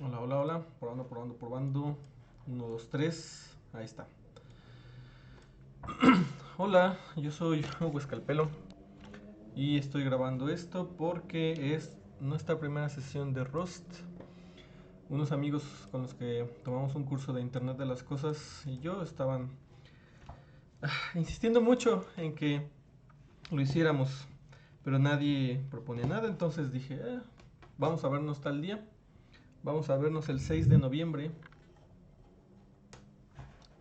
Hola, hola, hola. Probando. Uno, 2, 3. Ahí está. Hola, yo soy Hugo Escalpelo y estoy grabando esto porque es nuestra primera sesión de Rust. Unos amigos con los que tomamos un curso de Internet de las Cosas y yo estaban insistiendo mucho en que lo hiciéramos, pero nadie proponía nada, entonces dije, vamos a vernos tal día. Vamos a vernos el 6 de noviembre.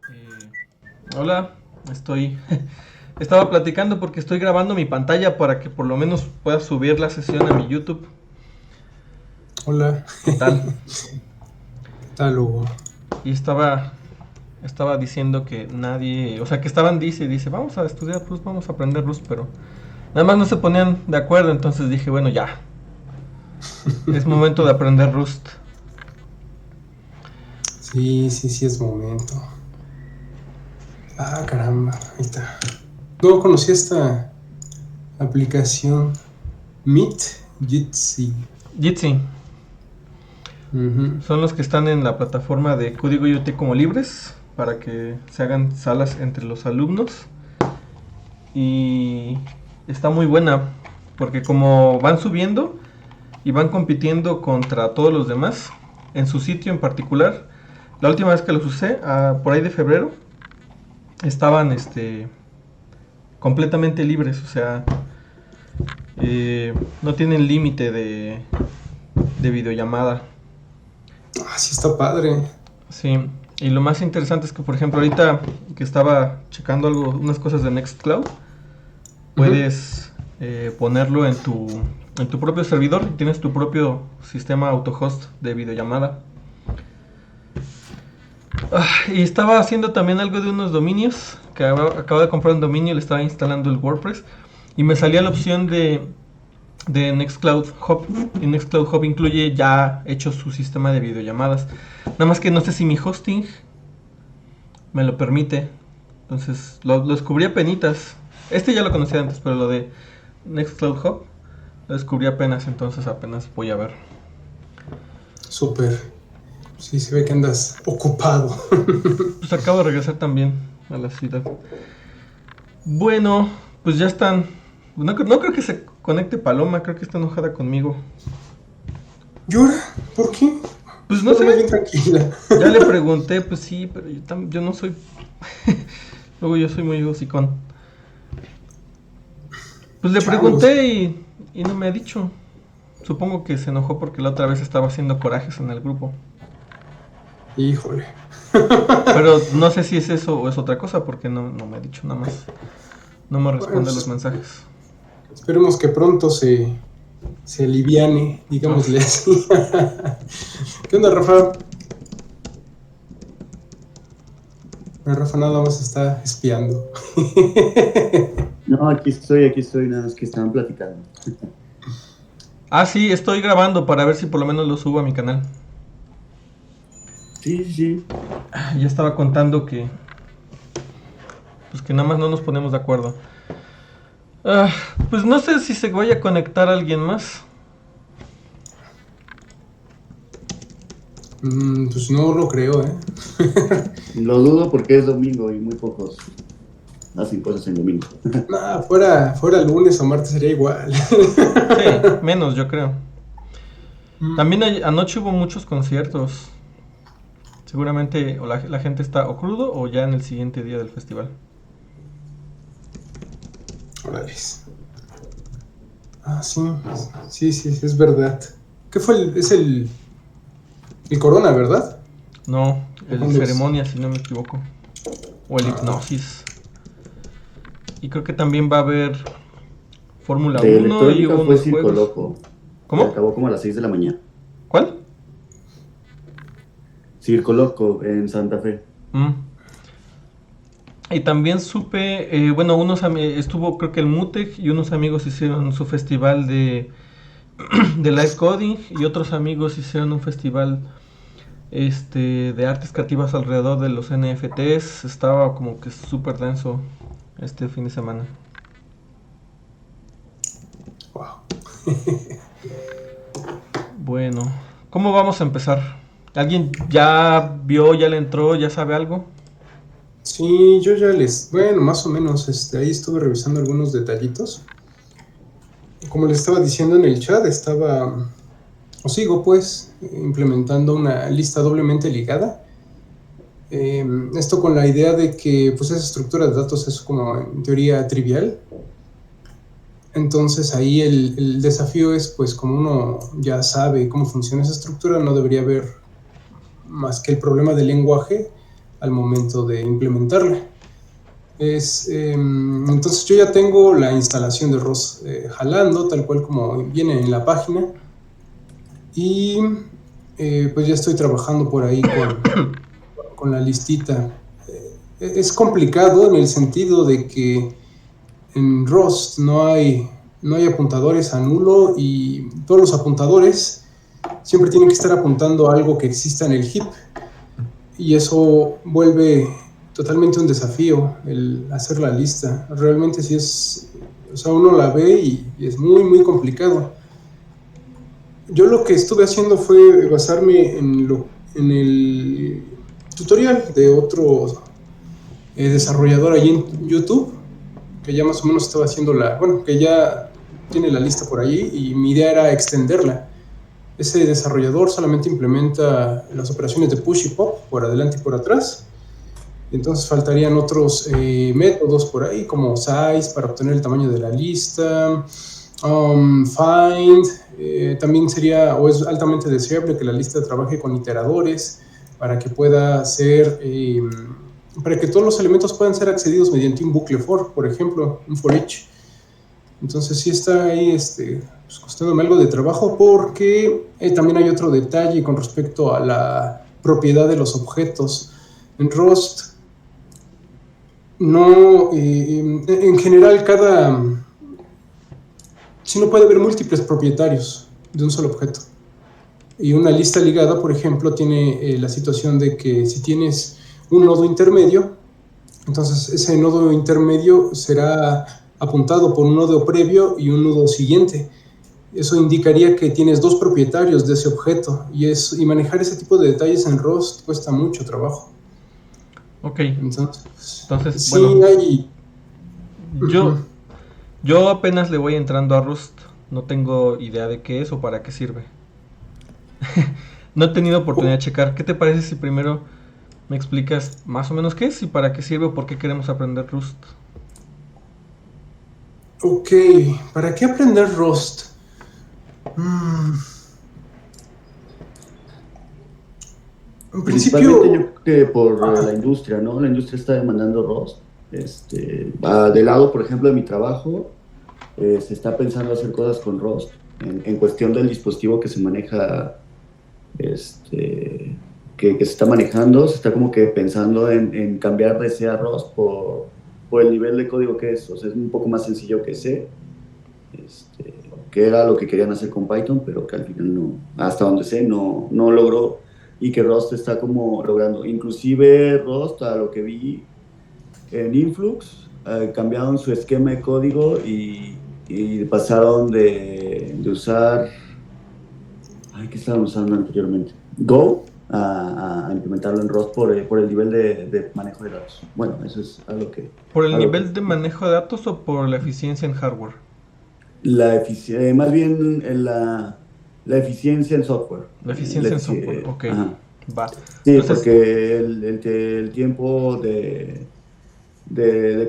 Eh, Hola, estoy... Estaba platicando porque estoy grabando mi pantalla para que por lo menos pueda subir la sesión a mi YouTube. Hola, ¿Qué tal? ¿qué tal, Hugo? Y estaba diciendo que nadie, o sea, que estaban dice, vamos a estudiar Rust, vamos a aprender Rust, pero nada más no se ponían de acuerdo, entonces dije, bueno, ya, es momento de aprender Rust. Sí, es momento. Ah, caramba, ahí está. No conocí esta aplicación Meet Jitsi. Jitsi, Ujú. son los que están en la plataforma de código IoT como libres para que se hagan salas entre los alumnos y está muy buena porque como van subiendo y van compitiendo contra todos los demás en su sitio en particular. La última vez que los usé, por ahí de febrero, estaban completamente libres, o sea, no tienen límite de videollamada. Ah, sí está padre. Sí, y lo más interesante es que, por ejemplo, ahorita que estaba checando unas cosas de Nextcloud, Ujú. puedes ponerlo en tu propio servidor y tienes tu propio sistema autohost de videollamada. Y estaba haciendo también algo de unos dominios, que acabo de comprar un dominio y le estaba instalando el WordPress y me salía la opción de Nextcloud Hub. Y Nextcloud Hub incluye ya hecho su sistema de videollamadas. Nada más que no sé si mi hosting me lo permite. Entonces lo descubrí a penitas. Este ya lo conocía antes, pero lo de Nextcloud Hub lo descubrí apenas, entonces apenas voy a ver. Súper. Sí, se ve que andas ocupado. Pues acabo de regresar también a la ciudad. Bueno, pues ya están. No creo que se conecte Paloma, creo que está enojada conmigo. ¿Llora? ¿Por qué? Pues no Bueno, sé, más bien tranquila. ya le pregunté, pues sí, pero yo no soy. Luego yo soy muy hocicón. Pues le Changos. pregunté y no me ha dicho. Supongo que se enojó porque la otra vez estaba haciendo corajes en el grupo. Híjole. Pero no sé si es eso o es otra cosa porque no me ha dicho nada más. No me Bueno, responde los pues mensajes. esperemos que pronto se aliviane, digámosle Uf. así. ¿Qué onda, Rafa? Rafa nada más está espiando. No, aquí estoy, nada más que estaban platicando. Ah, sí, estoy grabando para ver si por lo menos lo subo a mi canal. Sí, sí, sí. Ya estaba contando pues que nada más no nos ponemos de acuerdo. Ah, pues no sé si se vaya a conectar alguien más. Pues no lo creo, ¿eh? Lo dudo porque es domingo y muy pocos hacen cosas en domingo. Nah, fuera lunes o martes sería igual. Sí, menos yo creo. Mm, También anoche hubo muchos conciertos. Seguramente o la gente está o crudo o ya en el siguiente día del festival. Órales. Ah, sí, es verdad. ¿Qué fue el Corona, ¿verdad? No, ¿O el cuándo es? ceremonia, si no me equivoco. O el Ah, hipnosis. Y creo que también va a haber Fórmula De 1 y electrónica hubo fue unos Circo juegos. Loco, que ¿Cómo? acabó como a las 6 de la mañana. ¿Cuál? Circo Loco en Santa Fe. Mm. Y también supe, bueno, estuvo creo que el Mutec y unos amigos hicieron su festival de live coding y otros amigos hicieron un festival de artes creativas alrededor de los NFTs. Estaba como que súper denso este fin de semana. wow. Bueno, ¿cómo vamos a empezar? ¿Alguien ya vio, ya le entró, ya sabe algo? Sí, yo ya bueno, más o menos, ahí estuve revisando algunos detallitos. Como les estaba diciendo en el chat, o sigo pues, implementando una lista doblemente ligada. Esto con la idea de que pues esa estructura de datos es como en teoría trivial. Entonces ahí el desafío es pues como uno ya sabe cómo funciona esa estructura, no debería haber más que el problema del lenguaje al momento de implementarla. Entonces yo ya tengo la instalación de ROS jalando, tal cual como viene en la página. Y pues ya estoy trabajando por ahí con la listita. Es complicado en el sentido de que en Rust no hay apuntadores a nulo y todos los apuntadores siempre tienen que estar apuntando a algo que exista en el heap. Y eso vuelve totalmente un desafío el hacer la lista. Realmente sí o sea, uno la ve y es muy, muy complicado. Yo lo que estuve haciendo fue basarme en el tutorial de otro desarrollador allí en YouTube, que ya más o menos estaba haciendo que ya tiene la lista por allí y mi idea era extenderla. Ese desarrollador solamente implementa las operaciones de push y pop por adelante y por atrás. Entonces faltarían otros métodos por ahí, como size para obtener el tamaño de la lista, find, también sería o es altamente deseable que la lista trabaje con iteradores para que pueda ser, para que todos los elementos puedan ser accedidos mediante un bucle for, por ejemplo, un for each. Entonces sí está ahí pues, costándome algo de trabajo porque también hay otro detalle con respecto a la propiedad de los objetos. En Rust, no, en general si no puede haber múltiples propietarios de un solo objeto. Y una lista ligada, por ejemplo, tiene la situación de que si tienes un nodo intermedio, entonces ese nodo intermedio será apuntado por un nodo previo y un nodo siguiente. Eso indicaría que tienes dos propietarios de ese objeto y manejar ese tipo de detalles en Rust cuesta mucho trabajo. Ok. Entonces Sí, bueno, yo apenas le voy entrando a Rust. No tengo idea de qué es o para qué sirve. No he tenido oportunidad de checar. ¿Qué te parece si primero me explicas más o menos qué es y para qué sirve o por qué queremos aprender Rust? Ok, ¿para qué aprender Rust? En Principalmente yo principio, creo que por la industria, ¿no? La industria está demandando Rust. De lado, por ejemplo, de mi trabajo, se está pensando hacer cosas con Rust en cuestión del dispositivo que se maneja, que se está manejando, se está como que pensando en cambiar de C a Rust por el nivel de código que es. O sea, es un poco más sencillo que C, que era lo que querían hacer con Python, pero que al final no, hasta donde sé, no logró, y que Rust está como logrando. Inclusive Rust, a lo que vi en Influx, cambiaron su esquema de código y pasaron de usar, ¿qué estaban usando anteriormente? Go, a implementarlo en Rust por el nivel de manejo de datos. Bueno, eso es algo que... ¿Por el nivel de manejo de datos o por la eficiencia en hardware? Más bien la eficiencia en software. La eficiencia en software, ok. Ajá. Va. Sí, Entonces, porque el tiempo de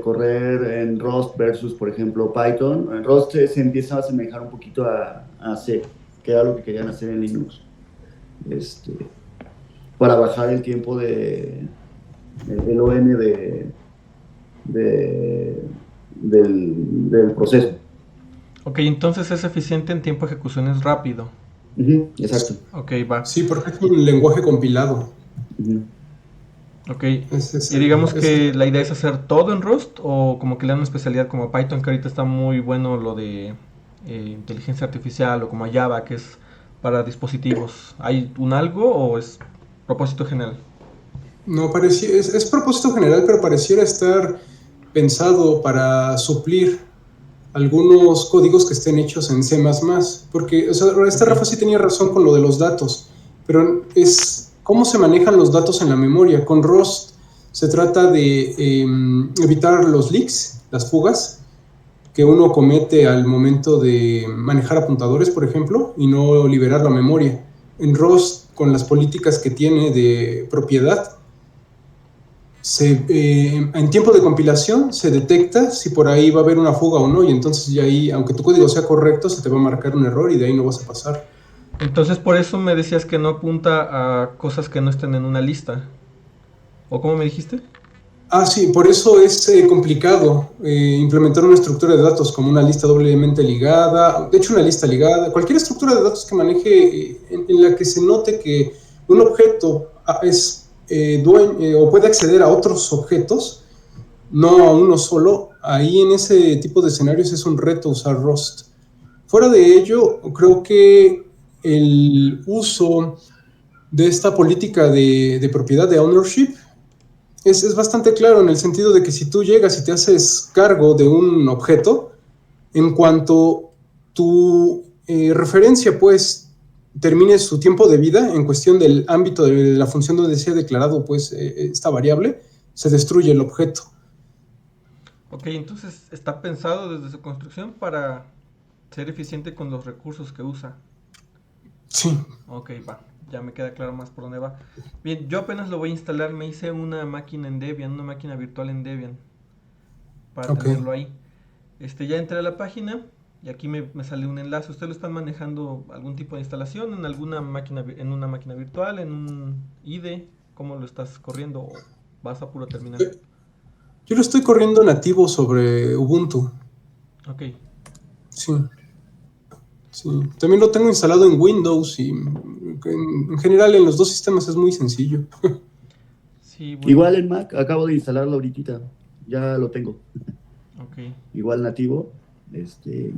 correr en Rust versus, por ejemplo, Python, en Rust se empieza a asemejar un poquito a C, que era lo que querían hacer en Linux, para bajar el tiempo el ON del proceso. ok, entonces es eficiente en tiempo de ejecución, es rápido. Exacto. Ok, va. sí, porque es un lenguaje compilado. Ok, y digamos que la idea es hacer todo en Rust o como que le dan una especialidad como a Python, que ahorita está muy bueno lo de inteligencia artificial, o como a Java, que es para dispositivos. ¿Hay un algo o es propósito general? No, es propósito general, pero pareciera estar pensado para suplir algunos códigos que estén hechos en C++, porque, o sea, Rafa sí tenía razón con lo de los datos, pero cómo se manejan los datos en la memoria. Con Rust se trata de evitar los leaks, las fugas, que uno comete al momento de manejar apuntadores, por ejemplo, y no liberar la memoria. En Rust, con las políticas que tiene de propiedad, en tiempo de compilación se detecta si por ahí va a haber una fuga o no, y entonces ya ahí, aunque tu código sea correcto, se te va a marcar un error y de ahí no vas a pasar. Entonces por eso me decías que no apunta a cosas que no estén en una lista. ¿O cómo me dijiste? Ah, sí, por eso es complicado implementar una estructura de datos como una lista doblemente ligada, de hecho una lista ligada, cualquier estructura de datos que maneje en la que se note que un objeto es dueño o puede acceder a otros objetos, no a uno solo. Ahí en ese tipo de escenarios es un reto usar Rust. Fuera de ello, creo que el uso de esta política de propiedad, de ownership, es bastante claro en el sentido de que si tú llegas y te haces cargo de un objeto, en cuanto tu referencia pues termine su tiempo de vida en cuestión del ámbito de la función donde se ha declarado pues esta variable, se destruye el objeto. Ok, entonces está pensado desde su construcción para ser eficiente con los recursos que usa. Sí, Ok, va, ya me queda claro más por dónde va. Bien, yo apenas lo voy a instalar, me hice una máquina en Debian, una máquina virtual en Debian, para ok. tenerlo ahí. Ya entré a la página y aquí me sale un enlace. ¿Ustedes lo están manejando algún tipo de instalación en alguna máquina, en una máquina virtual, en un IDE? ¿Cómo lo estás corriendo o vas a puro terminal? Yo lo estoy corriendo nativo sobre Ubuntu. Ok, Sí, sí. También lo tengo instalado en Windows y en general en los dos sistemas es muy sencillo. sí, bueno, Igual en Mac, acabo de instalarlo ahorita, ya lo tengo. ok. Igual nativo. Este,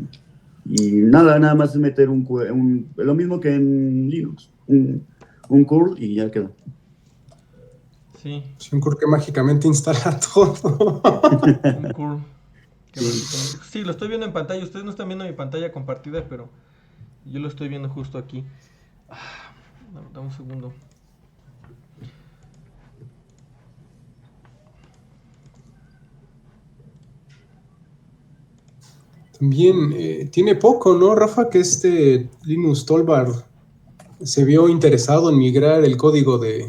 y nada más es meter lo mismo que en Linux, un curl y ya quedó. Sí, Sí, creo que mágicamente instala todo. un curl. Que Sí. básicamente... Sí, lo estoy viendo en pantalla. Ustedes no están viendo mi pantalla compartida, pero yo lo estoy viendo justo aquí. Dame un segundo. También tiene poco, ¿no, Rafa? Que este Linus Torvald se vio interesado en migrar el código del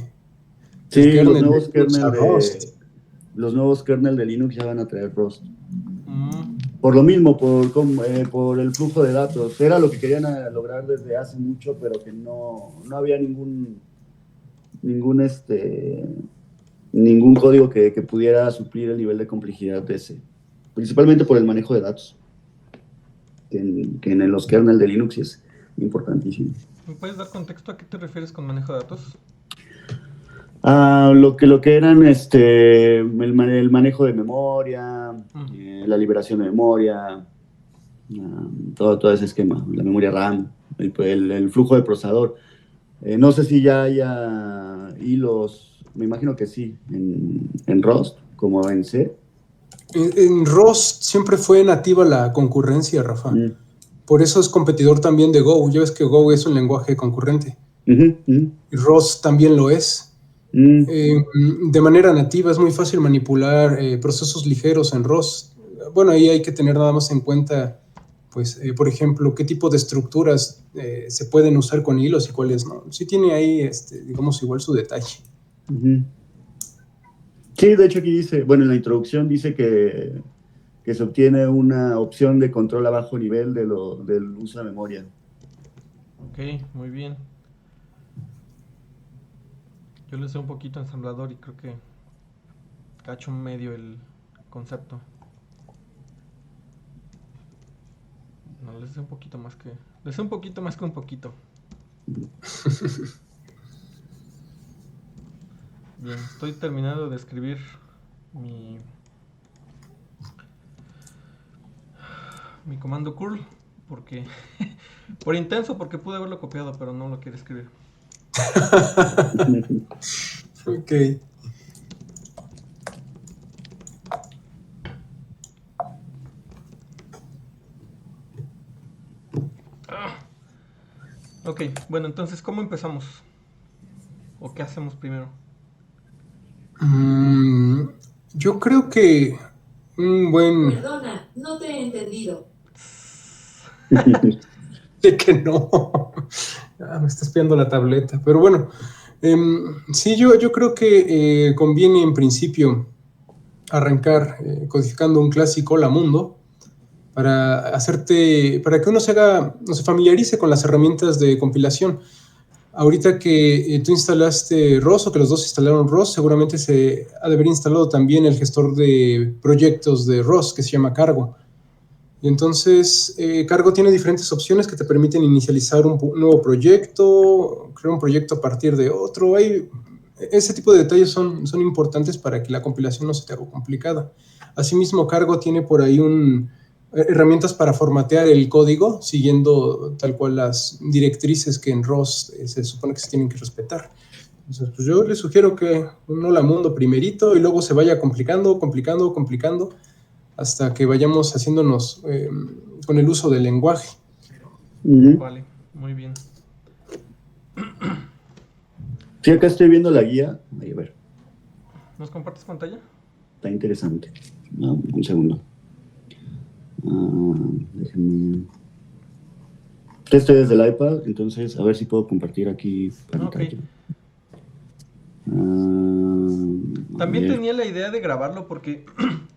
Sí, kernel de Linux a Rust. los nuevos kernel de Linux ya van a traer Rust. Mm, Por lo mismo, por el flujo de datos. Era lo que querían lograr desde hace mucho, pero que no había ningún, ningún código que pudiera suplir el nivel de complejidad de ese. Principalmente por el manejo de datos, que en los kernel de Linux es importantísimo. ¿Me puedes dar contexto a qué te refieres con manejo de datos? Lo que eran el manejo de memoria, Mm, la liberación de memoria, todo ese esquema, la memoria RAM, el flujo de procesador. No sé si ya haya hilos, me imagino que sí, en Rust, como en C. En Rust siempre fue nativa la concurrencia, Rafa. Mm, Por eso es competidor también de Go. Ya ves que Go es un lenguaje concurrente. ujú, ujú, Y Rust también lo es. mm, De manera nativa es muy fácil manipular procesos ligeros en Rust. Bueno, ahí hay que tener nada más en cuenta, pues, por ejemplo, qué tipo de estructuras se pueden usar con hilos y cuáles no. Sí tiene ahí, digamos, igual su detalle. ujú. Sí, de hecho aquí dice, bueno, en la introducción dice que se obtiene una opción de control a bajo nivel del uso de memoria. ok, muy bien. Yo le sé un poquito a ensamblador y creo que cacho medio el concepto. No, le sé un poquito más que... Le sé un poquito más que un poquito. Bien, estoy terminando de escribir mi, mi comando curl. Porque... por intenso, porque pude haberlo copiado, pero no lo quiero escribir. Ok. Ok, bueno, entonces, ¿cómo empezamos? ¿O qué hacemos primero? Yo creo que un buen... Perdona, no te he entendido. De que no. Me está espiando la tableta. Pero bueno, sí, yo creo que conviene en principio arrancar codificando un clásico Hola Mundo para que uno se familiarice con las herramientas de compilación. Ahorita que tú instalaste ROS o que los dos instalaron ROS, seguramente se ha de haber instalado también el gestor de proyectos de ROS que se llama Cargo. Y entonces Cargo tiene diferentes opciones que te permiten inicializar un nuevo proyecto, crear un proyecto a partir de otro. Ese tipo de detalles son importantes para que la compilación no se te haga complicada. Asimismo, Cargo tiene por ahí herramientas para formatear el código siguiendo tal cual las directrices que en ROS se supone que se tienen que respetar. Entonces, pues yo les sugiero que un Hola Mundo primerito y luego se vaya complicando hasta que vayamos haciéndonos con el uso del lenguaje. Vale, muy bien. Sí, acá estoy viendo la guía. A ver. ¿Nos compartes pantalla? Está interesante. Un segundo. Déjenme. Estoy desde el iPad, entonces a ver si puedo compartir aquí pantalla. También tenía la idea de grabarlo porque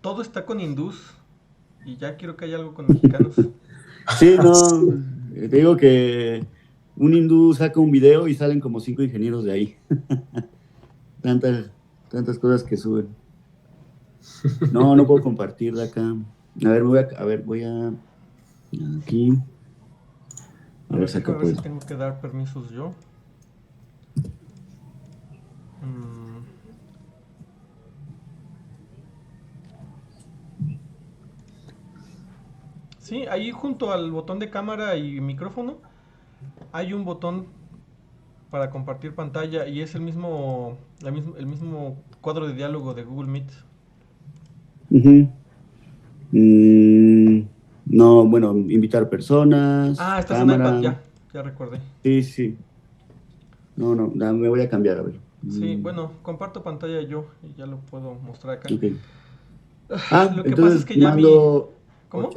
todo está con hindús y ya quiero que haya algo con mexicanos. Sí, no, te digo que un hindú saca un video y salen como 5 ingenieros de ahí. Tantas cosas que suben. No puedo compartir de acá. A ver, voy a aquí. A ver si tengo que dar permisos yo. Sí, ahí junto al botón de cámara y micrófono hay un botón para compartir pantalla y es el mismo cuadro de diálogo de Google Meet. No, bueno, invitar personas. Estás en iPad, ya recordé. Sí. No, me voy a cambiar, a ver. Sí, bueno, comparto pantalla yo y ya lo puedo mostrar acá. Okay. Lo que pasa es que ya ¿Cómo?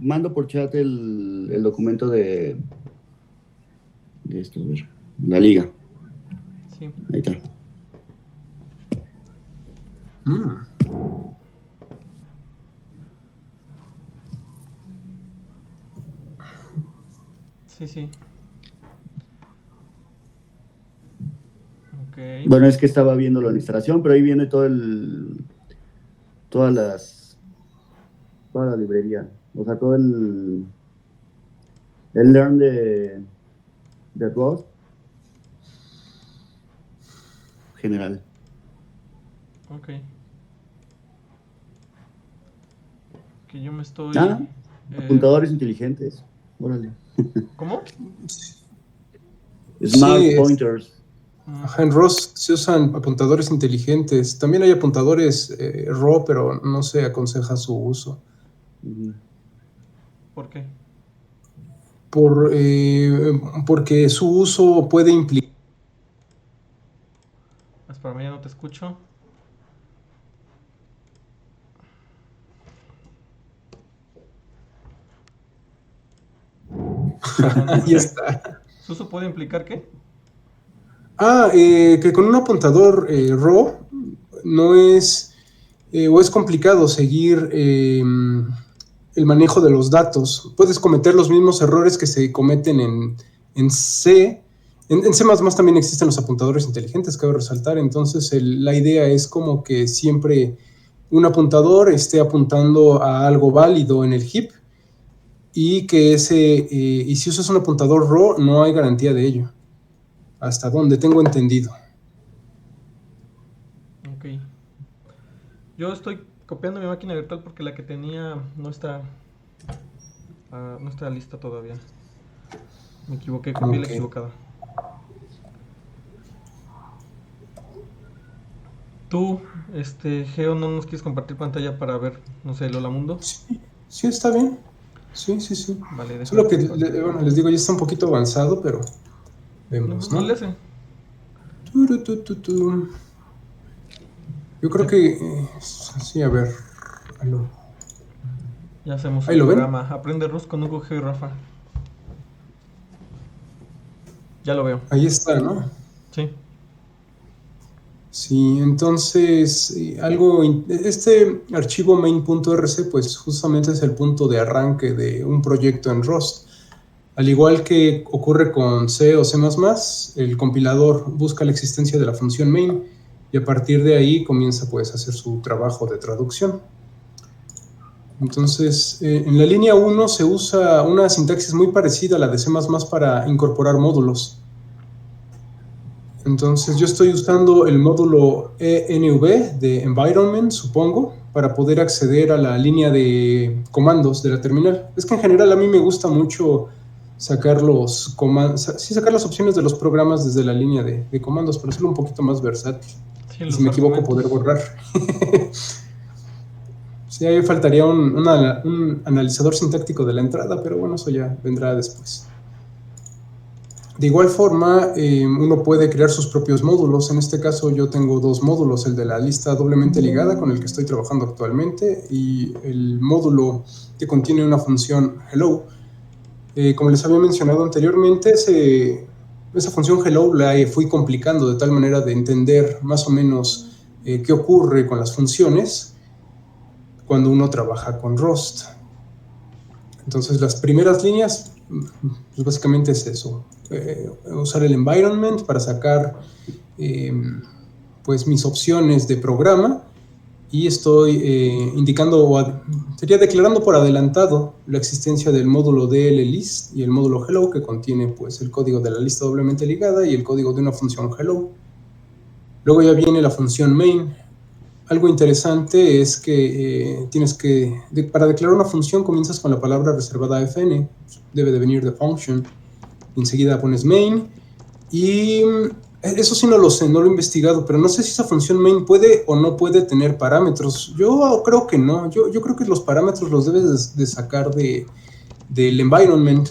Mando por chat el documento de esto, a ver, la liga. Sí. Ahí está. Sí. Okay. Bueno, es que estaba viendo la instalación, pero ahí viene toda la librería. O sea, todo el learn de ROS general. Ok. Que yo me estoy... apuntadores inteligentes. Órale. ¿Cómo? Smart pointers. En ROS se usan apuntadores inteligentes. También hay apuntadores RAW, pero no se aconseja su uso. ¿Por qué? Porque su uso puede implicar... Espera, ya no te escucho. Ahí está. ¿Su uso puede implicar qué? Que con un apuntador RAW no es... o es complicado seguir el manejo de los datos. Puedes cometer los mismos errores que se cometen en C. En C++ también existen los apuntadores inteligentes, cabe resaltar. Entonces la idea es como que siempre un apuntador esté apuntando a algo válido en el heap y que y si usas un apuntador RAW no hay garantía de ello. Hasta donde tengo entendido. Ok. Yo estoy copiando mi máquina virtual porque la que tenía no está lista todavía. Me equivoqué, copié la equivocada. Tú, Geo, ¿no nos quieres compartir pantalla para ver, no sé, el Hola Mundo? Sí, está bien. Sí. Vale, solo que, les digo, ya está un poquito avanzado, pero Vemos, No ¿no? le hace. Yo creo que... sí, a ver. Aló. Ya hacemos Ahí un lo ven. programa. Aprende Rust con Hugo G y Rafa. Ya lo veo. Ahí está, ¿no? Sí. Sí, entonces este archivo main.rc pues justamente es el punto de arranque de un proyecto en Rust. Al igual que ocurre con C o C++, el compilador busca la existencia de la función main y a partir de ahí comienza pues a hacer su trabajo de traducción. Entonces, en la línea 1 se usa una sintaxis muy parecida a la de C++ para incorporar módulos. Entonces yo estoy usando el módulo env de environment, supongo, para poder acceder a la línea de comandos de la terminal. Es que en general a mí me gusta mucho sacar sacar las opciones de los programas desde la línea de comandos para hacerlo un poquito más versátil. Sí, Y los si me equivoco, argumentos. poder borrar. Sí, ahí faltaría un analizador sintáctico de la entrada, pero bueno, eso ya vendrá después. De igual forma, uno puede crear sus propios módulos. En este caso yo tengo dos módulos, el de la lista doblemente ligada con el que estoy trabajando actualmente y el módulo que contiene una función hello. Como les había mencionado anteriormente, esa función hello la fui complicando de tal manera de entender más o menos qué ocurre con las funciones cuando uno trabaja con Rust. Entonces las primeras líneas, pues básicamente es eso, usar el environment para sacar pues mis opciones de programa y estoy sería declarando por adelantado la existencia del módulo dllist y el módulo hello que contiene pues el código de la lista doblemente ligada y el código de una función hello. Luego ya viene la función main. Algo interesante es que para declarar una función comienzas con la palabra reservada fn, debe de venir de function, enseguida pones main y eso sí no lo sé, no lo he investigado, pero no sé si esa función main puede o no puede tener parámetros. Yo creo que no, yo creo que los parámetros los debes de sacar del environment.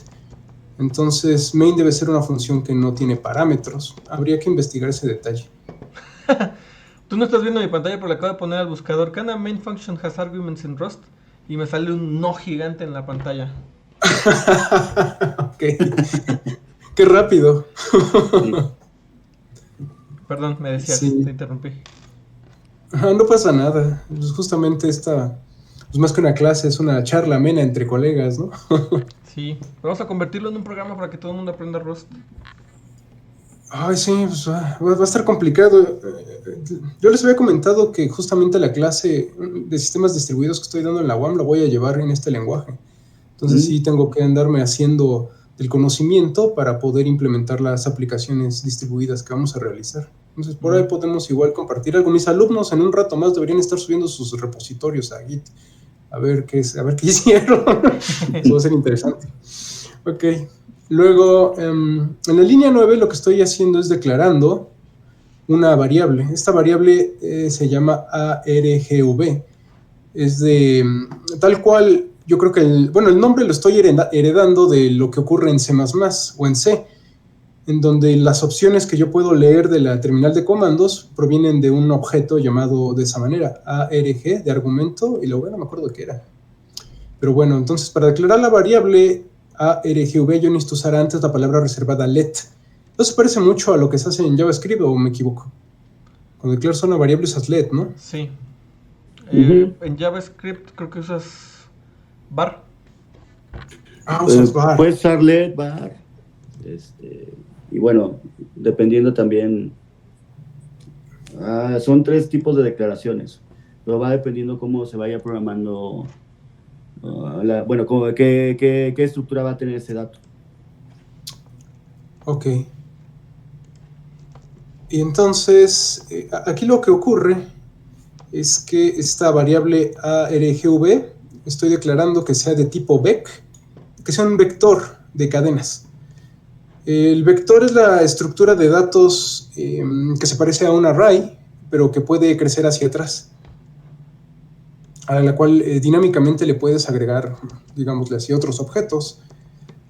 Entonces main debe ser una función que no tiene parámetros, habría que investigar ese detalle. Tú no estás viendo mi pantalla, pero le acabo de poner al buscador Can a main function has arguments in Rust? Y me sale un no gigante en la pantalla. Ok. Qué rápido. Sí. Perdón, me decías, Sí. te interrumpí. No pasa nada. Pues justamente pues más que una clase, es una charla amena entre colegas, ¿no? Sí, vamos a convertirlo en un programa para que todo el mundo aprenda Rust. Ay, sí, pues va a estar complicado. Yo les había comentado que justamente la clase de sistemas distribuidos que estoy dando en la UAM la voy a llevar en este lenguaje. Entonces sí tengo que andarme haciendo del conocimiento para poder implementar las aplicaciones distribuidas que vamos a realizar. Entonces por ahí podemos igual compartir algo. Mis alumnos en un rato más deberían estar subiendo sus repositorios a Git. A ver qué hicieron. Eso va a ser interesante. Ok. Luego, en la línea 9 lo que estoy haciendo es declarando una variable. Esta variable se llama argv. Es de tal cual, yo creo que el nombre lo estoy heredando de lo que ocurre en C++ o en C, en donde las opciones que yo puedo leer de la terminal de comandos provienen de un objeto llamado de esa manera, arg, de argumento, y luego no me acuerdo de qué era. Pero bueno, entonces para declarar la variable argv yo necesito usar antes la palabra reservada let. Eso parece mucho a lo que se hace en JavaScript, ¿o me equivoco? Cuando declaras una variable usas let, ¿no? Sí. En JavaScript creo que usas var. Usas var. Puedes usar let, var. Y bueno, dependiendo también. Son 3 tipos de declaraciones. Pero va dependiendo cómo se vaya programando. ¿Qué estructura va a tener ese dato? Ok. Y entonces, aquí lo que ocurre es que esta variable argv estoy declarando que sea de tipo vec, que sea un vector de cadenas. El vector es la estructura de datos que se parece a un array, pero que puede crecer hacia atrás, a la cual dinámicamente le puedes agregar, digámosle así, otros objetos.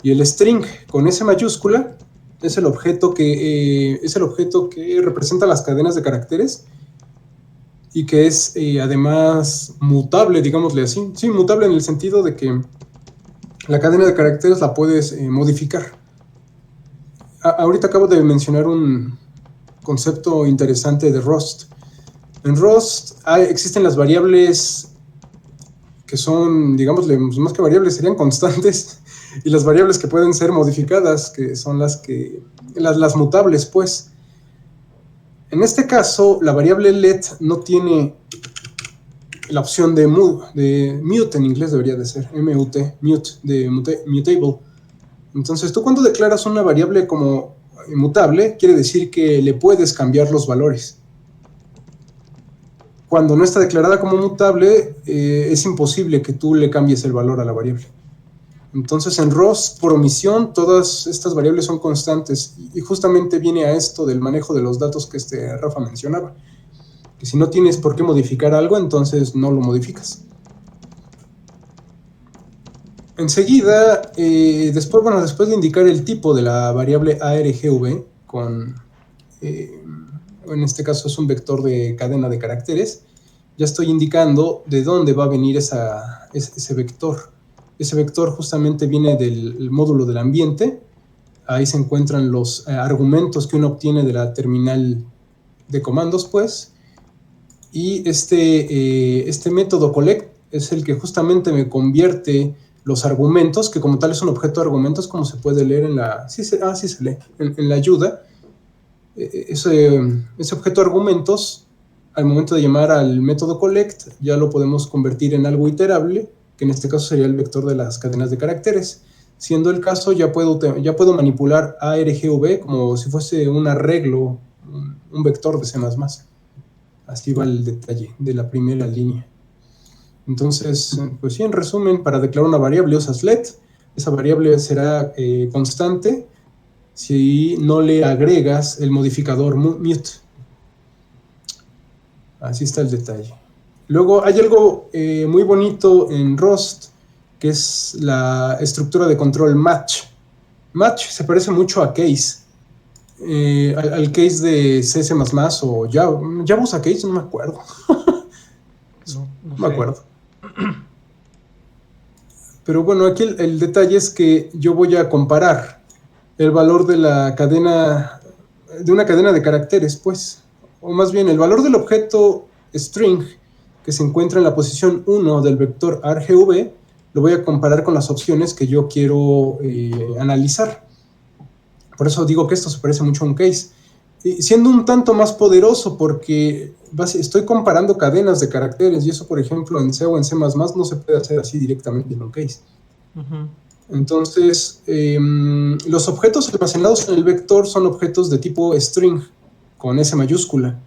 Y el string con S mayúscula es el objeto que representa las cadenas de caracteres y que es además mutable, digámosle así. Sí, mutable en el sentido de que la cadena de caracteres la puedes modificar. Ahorita acabo de mencionar un concepto interesante de Rust. En Rust existen las variables que son, digámosle, más que variables, serían constantes, y las variables que pueden ser modificadas, que son las mutables, pues. En este caso, la variable let no tiene la opción de mute, en inglés debería de ser, M-U-T, mutable. Entonces, tú cuando declaras una variable como mutable, quiere decir que le puedes cambiar los valores. Cuando no está declarada como mutable, es imposible que tú le cambies el valor a la variable. Entonces, en Rust, por omisión, todas estas variables son constantes. Y justamente viene a esto del manejo de los datos que Rafa mencionaba. Que si no tienes por qué modificar algo, entonces no lo modificas. Enseguida, después de indicar el tipo de la variable argv, en este caso es un vector de cadena de caracteres, ya estoy indicando de dónde va a venir ese vector. Ese vector justamente viene del módulo del ambiente. Ahí se encuentran los argumentos que uno obtiene de la terminal de comandos, pues. Y este método collect es el que justamente me convierte los argumentos, que como tal es un objeto de argumentos, como se puede leer en la... sí se lee, en la ayuda. Ese objeto de argumentos, al momento de llamar al método collect, ya lo podemos convertir en algo iterable, que en este caso sería el vector de las cadenas de caracteres. Siendo el caso, ya puedo manipular argv como si fuese un arreglo, un vector de C++. Así va el detalle de la primera línea. Entonces, pues sí, en resumen, para declarar una variable usas let. Esa variable será constante si no le agregas el modificador mute. Así está el detalle. Luego hay algo muy bonito en Rust, que es la estructura de control match. Match se parece mucho a case. Al case de C++ o Java usa case, no me acuerdo. No me acuerdo. Pero bueno, aquí el detalle es que yo voy a comparar el valor de una cadena de caracteres, pues, o más bien el valor del objeto string que se encuentra en la posición 1 del vector argv, lo voy a comparar con las opciones que yo quiero analizar. Por eso digo que esto se parece mucho a un case. Y siendo un tanto más poderoso porque estoy comparando cadenas de caracteres y eso, por ejemplo, en C o en C++ no se puede hacer así directamente en un case. Uh-huh. Entonces, los objetos almacenados en el vector son objetos de tipo string, con S mayúscula.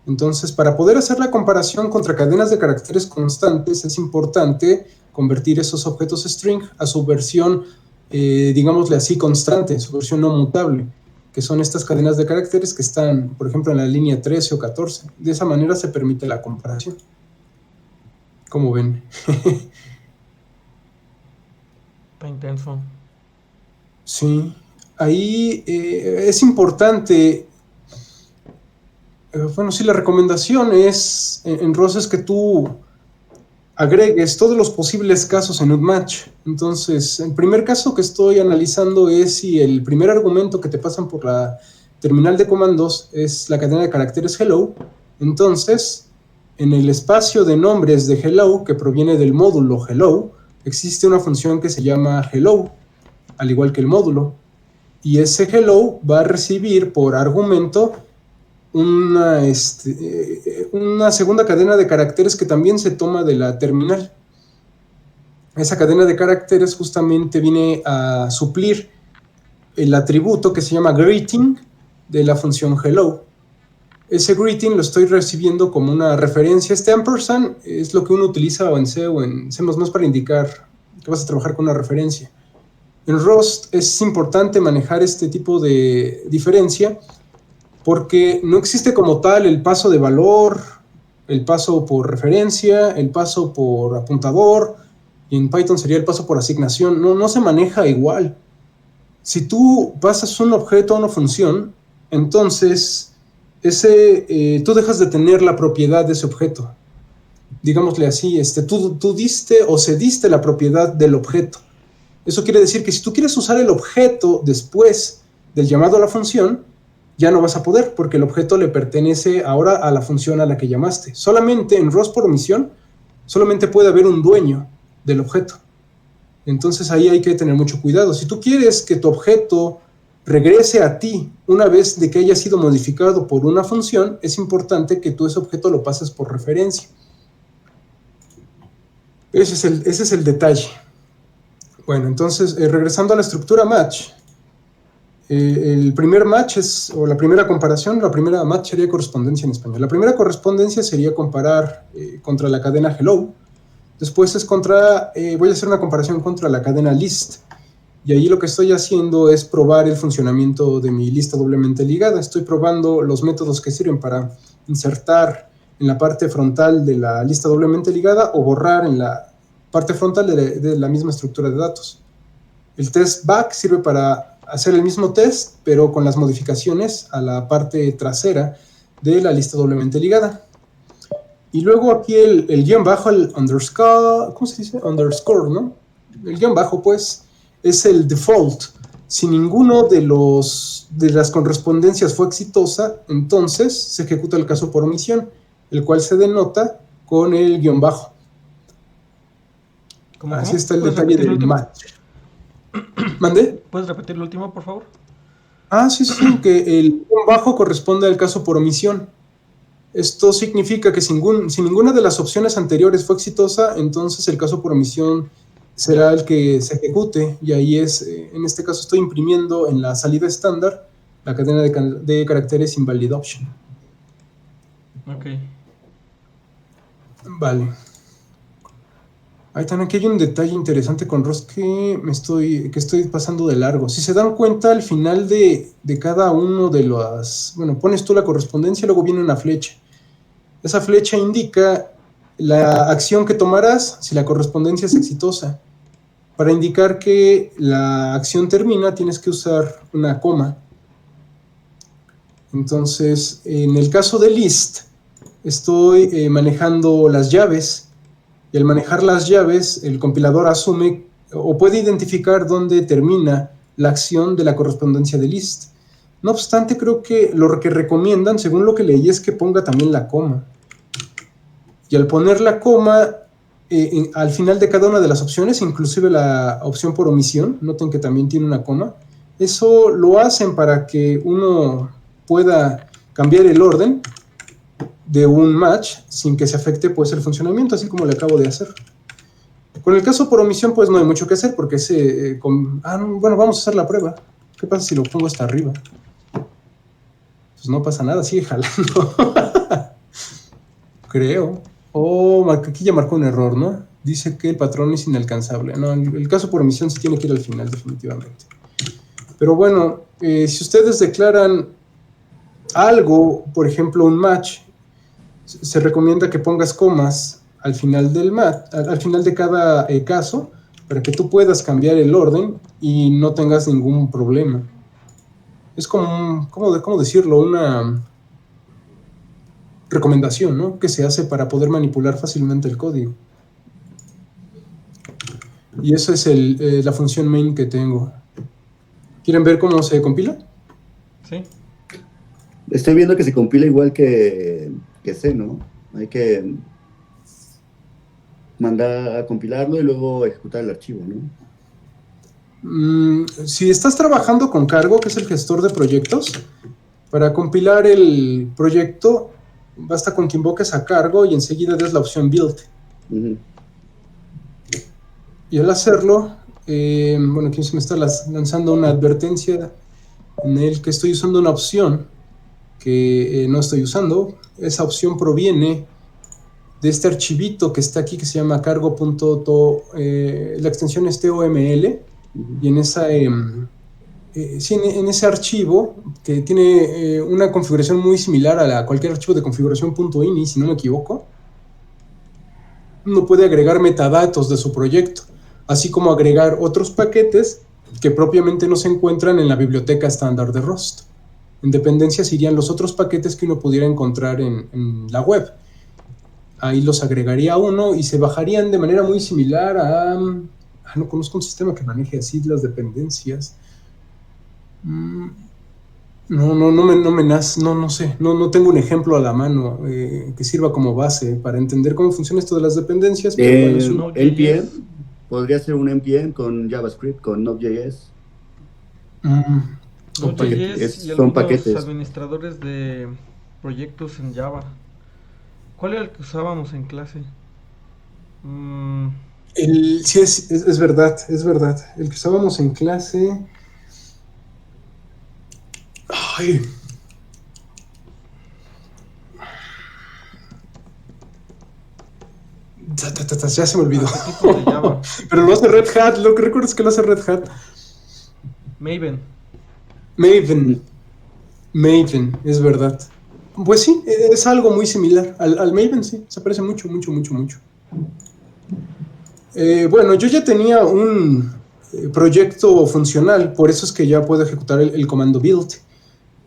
Entonces, para poder hacer la comparación contra cadenas de caracteres constantes, es importante convertir esos objetos string a su versión, digámosle así, constante, su versión no mutable, que son estas cadenas de caracteres que están, por ejemplo, en la línea 13 o 14. De esa manera se permite la comparación. ¿Cómo ven? Está intenso. Sí. Ahí es importante... bueno, sí, la recomendación es en Rust es que tú agregues todos los posibles casos en un match. Entonces, el primer caso que estoy analizando es si el primer argumento que te pasan por la terminal de comandos es la cadena de caracteres hello. Entonces, en el espacio de nombres de hello, que proviene del módulo hello, existe una función que se llama hello, al igual que el módulo. Y ese hello va a recibir por argumento una segunda cadena de caracteres que también se toma de la terminal. Esa cadena de caracteres justamente viene a suplir el atributo que se llama greeting de la función hello. Ese greeting lo estoy recibiendo como una referencia. Este ampersand es lo que uno utiliza en C o en C++ para indicar que vas a trabajar con una referencia. En Rust es importante manejar este tipo de diferencia porque no existe como tal el paso de valor, el paso por referencia, el paso por apuntador, y en Python sería el paso por asignación. No se maneja igual. Si tú pasas un objeto a una función, entonces tú dejas de tener la propiedad de ese objeto. Digámosle así, tú diste o cediste la propiedad del objeto. Eso quiere decir que si tú quieres usar el objeto después del llamado a la función, ya no vas a poder, porque el objeto le pertenece ahora a la función a la que llamaste. Solamente en ROS por omisión, solamente puede haber un dueño del objeto. Entonces ahí hay que tener mucho cuidado. Si tú quieres que tu objeto regrese a ti una vez de que haya sido modificado por una función, es importante que tú ese objeto lo pases por referencia. Ese es el detalle. Bueno, entonces, regresando a la estructura match, el primer match o la primera comparación, la primera match sería correspondencia en español. La primera correspondencia sería comparar contra la cadena hello. Después voy a hacer una comparación contra la cadena list. Y ahí lo que estoy haciendo es probar el funcionamiento de mi lista doblemente ligada. Estoy probando los métodos que sirven para insertar en la parte frontal de la lista doblemente ligada o borrar en la parte frontal de la misma estructura de datos. El test back sirve para hacer el mismo test, pero con las modificaciones a la parte trasera de la lista doblemente ligada. Y luego aquí el guión bajo, el underscore, ¿cómo se dice? Underscore, ¿no? El guión bajo, pues, es el default. Si ninguno de las correspondencias fue exitosa, entonces se ejecuta el caso por omisión, el cual se denota con el guión bajo. Así está el detalle del match. ¿Mande? ¿Puedes repetir lo último, por favor? Sí, que el guión bajo corresponde al caso por omisión. Esto significa que si ninguna de las opciones anteriores fue exitosa, entonces el caso por omisión será el que se ejecute, y ahí en este caso estoy imprimiendo en la salida estándar la cadena de caracteres invalid option. Ok. Vale. Aquí hay un detalle interesante con ROS que estoy pasando de largo. Si se dan cuenta, al final de cada uno de las... Bueno, pones tú la correspondencia y luego viene una flecha. Esa flecha indica la acción que tomarás si la correspondencia es exitosa. Para indicar que la acción termina, tienes que usar una coma. Entonces, en el caso de list, estoy manejando las llaves. Y al manejar las llaves, el compilador asume o puede identificar dónde termina la acción de la correspondencia de list. No obstante, creo que lo que recomiendan, según lo que leí, es que ponga también la coma. Y al poner la coma, al final de cada una de las opciones, inclusive la opción por omisión, noten que también tiene una coma, eso lo hacen para que uno pueda cambiar el orden de un match sin que se afecte pues el funcionamiento, así como le acabo de hacer. Con el caso por omisión pues no hay mucho que hacer porque bueno, vamos a hacer la prueba. ¿Qué pasa si lo pongo hasta arriba? Pues no pasa nada, sigue jalando. Creo. Aquí ya marcó un error, ¿no? Dice que el patrón es inalcanzable. No, el caso por omisión sí tiene que ir al final definitivamente. Pero bueno, si ustedes declaran algo, por ejemplo un match, se recomienda que pongas comas al final al final de cada caso, para que tú puedas cambiar el orden y no tengas ningún problema. Es como, ¿cómo decirlo? Una recomendación, ¿no? Que se hace para poder manipular fácilmente el código. Y eso es la función main que tengo. ¿Quieren ver cómo se compila? Sí. Estoy viendo que se compila igual que C, ¿no? Hay que mandar a compilarlo y luego ejecutar el archivo, ¿no? Si estás trabajando con Cargo, que es el gestor de proyectos, para compilar el proyecto, basta con que invoques a Cargo y enseguida des la opción Build. Uh-huh. Y al hacerlo, bueno, aquí se me está lanzando una advertencia en el que estoy usando una opción que no estoy usando. Esa opción proviene de este archivito que está aquí, que se llama cargo.to, la extensión es TOML, y en ese archivo, que tiene una configuración muy similar a cualquier archivo de configuración .ini, si no me equivoco, uno puede agregar metadatos de su proyecto, así como agregar otros paquetes que propiamente no se encuentran en la biblioteca estándar de Rust. En dependencias irían los otros paquetes que uno pudiera encontrar en la web. Ahí los agregaría uno y se bajarían de manera muy similar a... no conozco un sistema que maneje así las dependencias. No sé, no tengo un ejemplo a la mano que sirva como base para entender cómo funciona esto de las dependencias. Pero bueno, es un... NPM, podría ser un NPM con JavaScript, con Node.js. Node.js y Son algunos paquetes. administradores de proyectos en Java. ¿Cuál era el que usábamos en clase? Sí, es verdad, es verdad. El que usábamos en clase... Ay. Ya se me olvidó. ¿Qué tipo de Java? Pero lo hace Red Hat, lo que recuerdo es que lo hace Red Hat. Maven, es verdad. Pues sí, es algo muy similar al Maven, sí, se parece mucho. Bueno, yo ya tenía un proyecto funcional, por eso es que ya puedo ejecutar el comando build.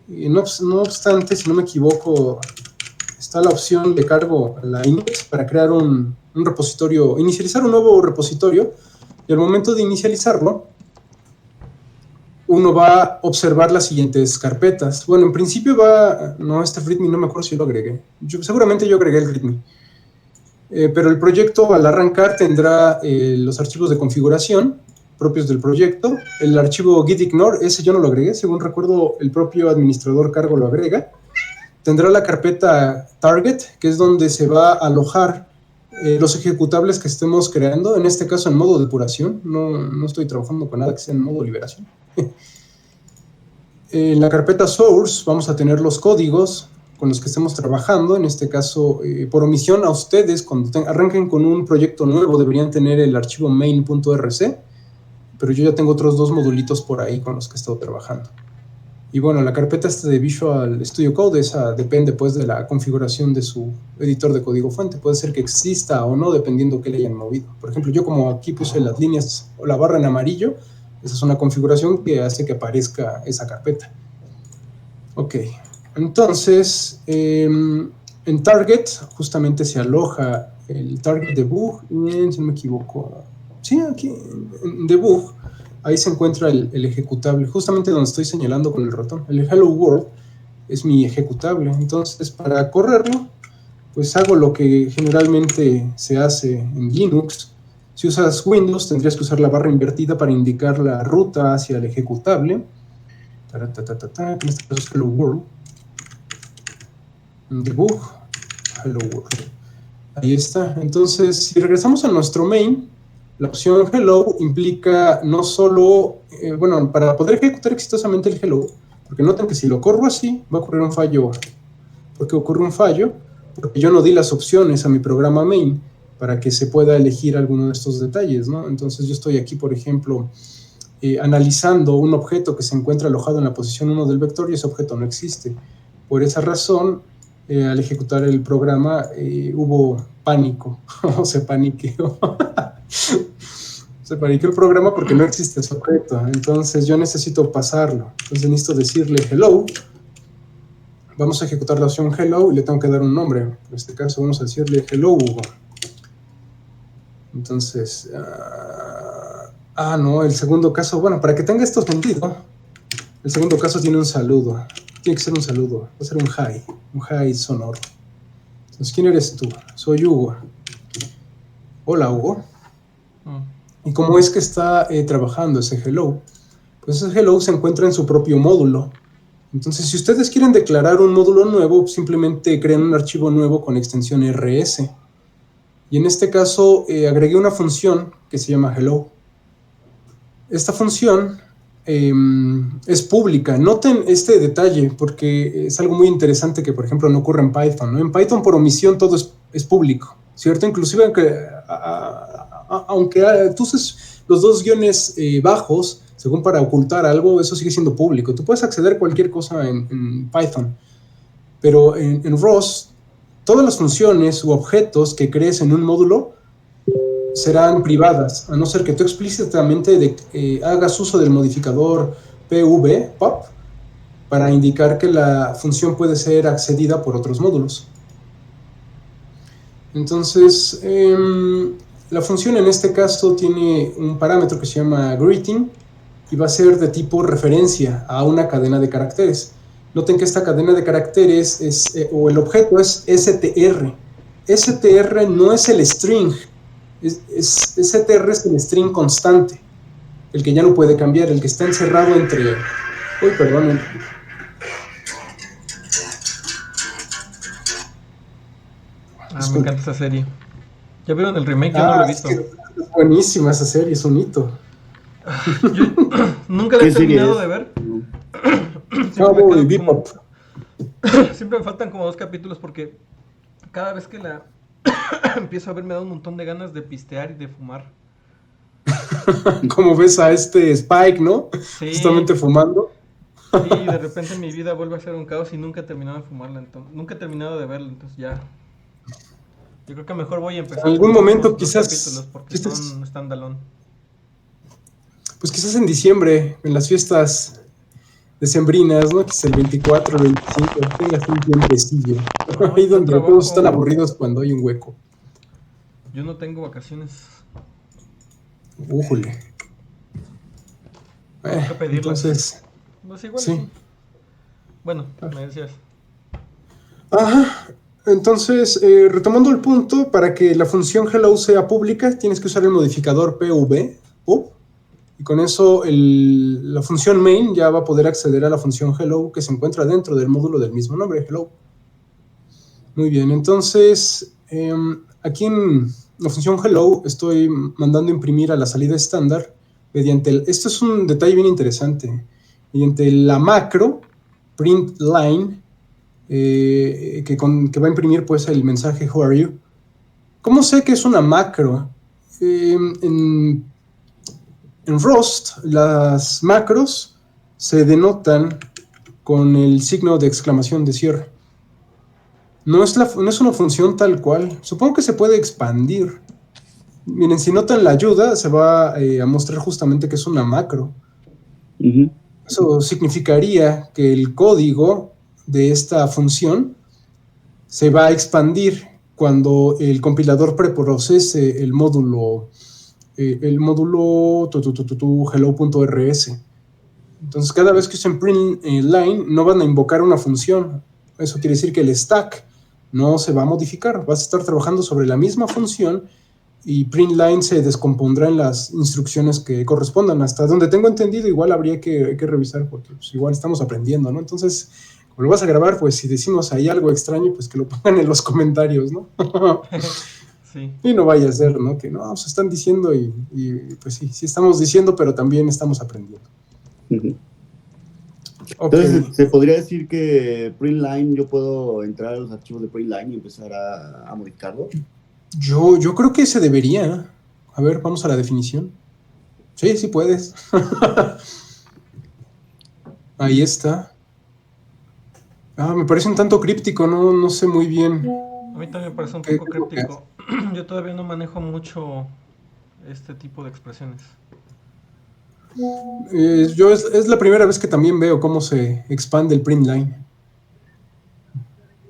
No obstante, si no me equivoco, está la opción de cargo a la init para crear un repositorio, inicializar un nuevo repositorio, y al momento de inicializarlo, uno va a observar las siguientes carpetas. Bueno, en principio este readme no me acuerdo si lo agregué. Seguramente yo agregué el readme. Pero el proyecto al arrancar tendrá los archivos de configuración propios del proyecto. El archivo gitignore, ese yo no lo agregué, según recuerdo el propio administrador cargo lo agrega. Tendrá la carpeta target, que es donde se va a alojar los ejecutables que estemos creando, en este caso en modo depuración. No estoy trabajando con nada que sea en modo liberación. En la carpeta source vamos a tener los códigos con los que estemos trabajando. En este caso, por omisión a ustedes, cuando arranquen con un proyecto nuevo, deberían tener el archivo main.rc, pero yo ya tengo otros 2 modulitos por ahí con los que he estado trabajando. Y bueno, la carpeta de Visual Studio Code, esa depende pues de la configuración de su editor de código fuente. Puede ser que exista o no, dependiendo qué le hayan movido. Por ejemplo, yo como aquí puse las líneas o la barra en amarillo, esa es una configuración que hace que aparezca esa carpeta. Ok, entonces, en Target justamente se aloja el Target Debug, si no me equivoco. Sí, aquí en Debug, ahí se encuentra el ejecutable, justamente donde estoy señalando con el ratón. El Hello World es mi ejecutable. Entonces, para correrlo, pues hago lo que generalmente se hace en Linux. Si usas Windows, tendrías que usar la barra invertida para indicar la ruta hacia el ejecutable. Que en este caso es Hello World. Debug, Hello World. Ahí está. Entonces, si regresamos a nuestro main, la opción Hello implica no solo, para poder ejecutar exitosamente el Hello, porque noten que si lo corro así, va a ocurrir un fallo. ¿Por qué ocurre un fallo? Porque yo no di las opciones a mi programa main para que se pueda elegir alguno de estos detalles, ¿no? Entonces yo estoy aquí, por ejemplo, analizando un objeto que se encuentra alojado en la posición 1 del vector y ese objeto no existe. Por esa razón, al ejecutar el programa hubo pánico, o se paniqueó. Se paniqueó el programa porque no existe ese objeto. Entonces yo necesito pasarlo. Entonces necesito decirle hello. Vamos a ejecutar la opción hello y le tengo que dar un nombre. En este caso vamos a decirle hello Hugo. Entonces, no, el segundo caso, bueno, para que tenga esto sentido, el segundo caso tiene un saludo. Tiene que ser un saludo, va a ser un hi sonoro. Entonces, ¿quién eres tú? Soy Hugo. Hola, Hugo. ¿Y cómo es que está trabajando ese hello? Pues ese hello se encuentra en su propio módulo. Entonces, si ustedes quieren declarar un módulo nuevo, simplemente crean un archivo nuevo con extensión rs. Y en este caso, agregué una función que se llama hello. Esta función es pública. Noten este detalle, porque es algo muy interesante que, por ejemplo, no ocurre en Python, ¿no? En Python, por omisión, todo es público, ¿cierto? Inclusive, aunque tú uses los 2 guiones bajos, según para ocultar algo, eso sigue siendo público. Tú puedes acceder a cualquier cosa en Python, pero en Rust, todas las funciones u objetos que crees en un módulo serán privadas, a no ser que tú explícitamente hagas uso del modificador pop para indicar que la función puede ser accedida por otros módulos. Entonces, la función en este caso tiene un parámetro que se llama greeting y va a ser de tipo referencia a una cadena de caracteres. Noten que esta cadena de caracteres o el objeto es str. str no es el string, str es el string constante, el que ya no puede cambiar, el que está encerrado entre... Uy, perdón. Me encanta esa serie. ¿Ya vieron el remake? Yo no lo he visto. Es buenísima esa serie, es un hito. Yo nunca la he terminado de ver. Siempre me faltan como 2 capítulos porque cada vez que la empiezo a ver me da un montón de ganas de pistear y de fumar. Como ves a este Spike, ¿no? Sí. Justamente fumando. Sí, de repente mi vida vuelve a ser un caos y nunca he terminado de fumarla, entonces, nunca he terminado de verla, entonces ya. Yo creo que mejor voy a empezar. En algún momento quizás porque son standalone. Pues quizás en diciembre, en las fiestas decembrinas, ¿no? Quizás el 24, el 25, tengas un tiempecillo. Ahí donde todos están aburridos cuando hay un hueco. Yo no tengo vacaciones. Újule. Entonces... Pues igual sí. Bueno, me decías. Ajá. Entonces, retomando el punto, para que la función hello sea pública, tienes que usar el modificador pop, y con eso la función main ya va a poder acceder a la función hello que se encuentra dentro del módulo del mismo nombre, hello. Muy bien, entonces, aquí en la función hello estoy mandando imprimir a la salida estándar mediante esto es un detalle bien interesante, mediante la macro println, que va a imprimir pues el mensaje who are you. ¿Cómo sé que es una macro? En Rust las macros se denotan con el signo de exclamación de cierre. No es una función tal cual. Supongo que se puede expandir. Miren, si notan la ayuda se va a mostrar justamente que es una macro. Eso significaría que el código de esta función se va a expandir cuando el compilador preprocese el módulo hello.rs. Entonces cada vez que usen println no van a invocar una función. Eso quiere decir que el stack no se va a modificar, vas a estar trabajando sobre la misma función y println se descompondrá en las instrucciones que correspondan. Hasta donde tengo entendido, igual habría que revisar porque pues, igual estamos aprendiendo, ¿no? Entonces, como lo vas a grabar, pues si decimos ahí algo extraño, pues que lo pongan en los comentarios, ¿no? Sí. Y no vaya a ser, ¿no? Que no, se están diciendo y pues sí estamos diciendo, pero también estamos aprendiendo. Okay. Entonces, ¿se podría decir que println, yo puedo entrar a los archivos de println y empezar a modificarlo? Yo creo que se debería. A ver, vamos a la definición. Sí puedes. Ahí está. Me parece un tanto críptico, no sé muy bien. A mí también me parece un poco críptico. Yo todavía no manejo mucho este tipo de expresiones. Es la primera vez que también veo cómo se expande el println.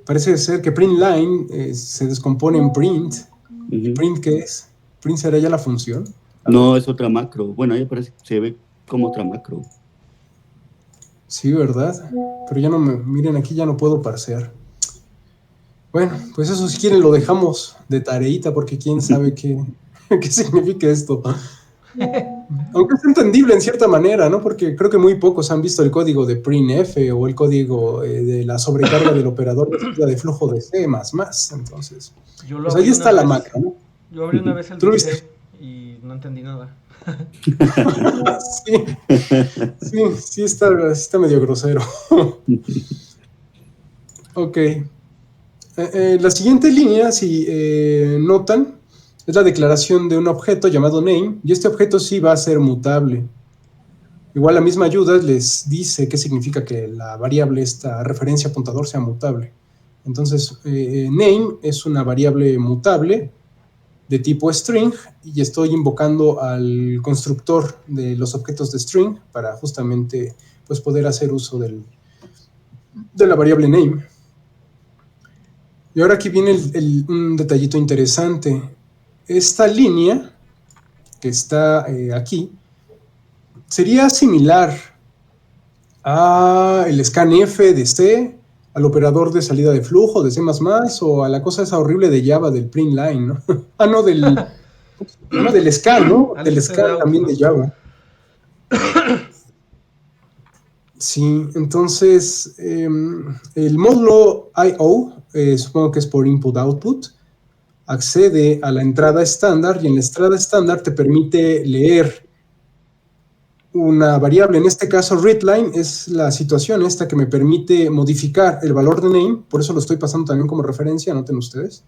Parece ser que println se descompone en print. ¿Print qué es? ¿Print será ya la función? No, es otra macro. Bueno, ahí parece que se ve como otra macro. Sí, ¿verdad? Pero ya no miren, aquí ya no puedo parsear. Bueno, pues eso si quieren lo dejamos de tareita porque quién sabe qué significa esto. Aunque es entendible en cierta manera, ¿no? Porque creo que muy pocos han visto el código de printf o el código de la sobrecarga del operador de flujo de C++. Entonces, pues ahí está la macro, ¿no? Yo abrí una vez el DC y no entendí nada. Sí, está medio grosero. Ok. La siguiente línea, si notan, es la declaración de un objeto llamado name, y este objeto sí va a ser mutable. Igual la misma ayuda les dice qué significa que la variable, esta referencia apuntador, sea mutable. Entonces, name es una variable mutable de tipo string y estoy invocando al constructor de los objetos de string para justamente pues, poder hacer uso de la variable name. Y ahora aquí viene un detallito interesante. Esta línea que está aquí sería similar a el scanf de C, al operador de salida de flujo de C++, o a la cosa esa horrible de Java del print line, ¿no? No, del scan, ¿no? Al Del std scan out, también ¿no? de Java. Sí, entonces el módulo I/O, supongo que es por input-output, accede a la entrada estándar y en la entrada estándar te permite leer una variable. En este caso, readline es la situación esta que me permite modificar el valor de name, por eso lo estoy pasando también como referencia, anoten ustedes,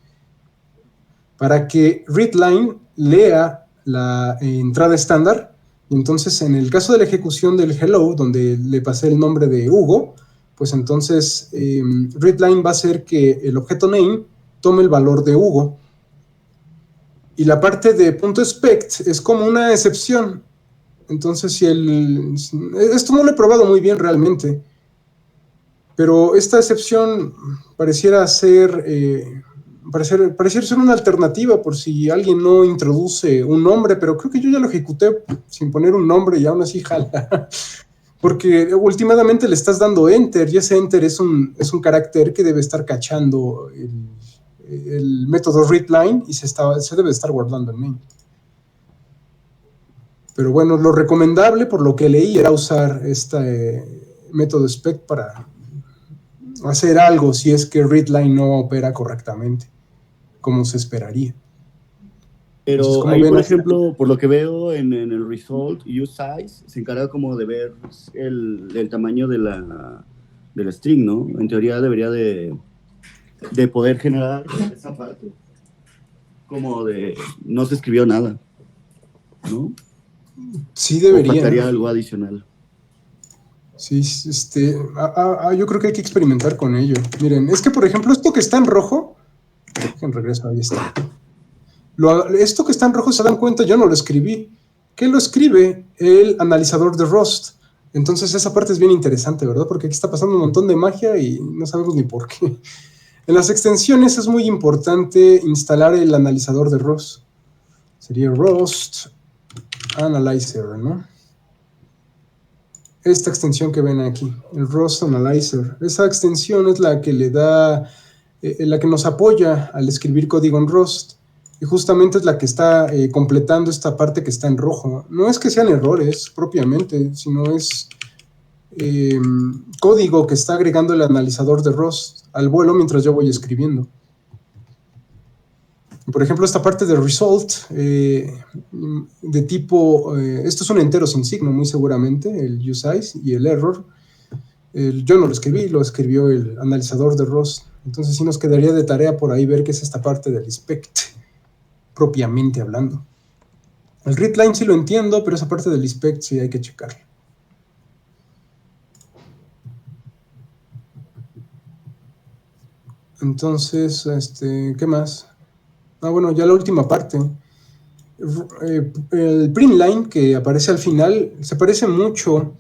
para que readline lea la entrada estándar. Y entonces, en el caso de la ejecución del hello, donde le pasé el nombre de Hugo, pues entonces readline va a hacer que el objeto name tome el valor de Hugo. Y la parte de .expect es como una excepción. Entonces, esto no lo he probado muy bien realmente, pero esta excepción pareciera ser una alternativa por si alguien no introduce un nombre, pero creo que yo ya lo ejecuté sin poner un nombre y aún así jala. Porque últimamente le estás dando enter y ese enter es un carácter que debe estar cachando el método readline y se debe estar guardando en main. Pero bueno, lo recomendable, por lo que leí, era usar este método spec para hacer algo si es que readline no opera correctamente, como se esperaría. Entonces, Pero como ahí, ven, por ejemplo, por lo que veo en el result, useSize se encarga como de ver el tamaño de la string, ¿no? En teoría debería de poder generar esa parte. Como de no se escribió nada, ¿no? sí O debería. faltaría algo adicional. Sí, yo creo que hay que experimentar con ello. Miren, es que por ejemplo esto que está en rojo, en regreso, ahí está. Esto que está en rojo, se dan cuenta, yo no lo escribí. ¿Qué lo escribe? El analizador de Rust. Entonces esa parte es bien interesante, ¿verdad? Porque aquí está pasando un montón de magia y no sabemos ni por qué. En las extensiones es muy importante instalar el analizador de Rust. Sería Rust Analyzer, ¿no? Esta extensión que ven aquí, el Rust Analyzer. Esa extensión es la que le da, la que nos apoya al escribir código en Rust. Y justamente es la que está completando esta parte que está en rojo. No es que sean errores propiamente, sino es código que está agregando el analizador de Rust al vuelo mientras yo voy escribiendo. Por ejemplo, esta parte de result de tipo, esto es un entero sin signo muy seguramente, el useIce y el error. Yo no lo escribí, lo escribió el analizador de Rust. Entonces sí nos quedaría de tarea por ahí ver qué es esta parte del inspect, propiamente hablando. El readline sí lo entiendo, pero esa parte del inspect sí hay que checarla. Entonces, ¿qué más? Bueno, ya la última parte. El print line que aparece al final se parece mucho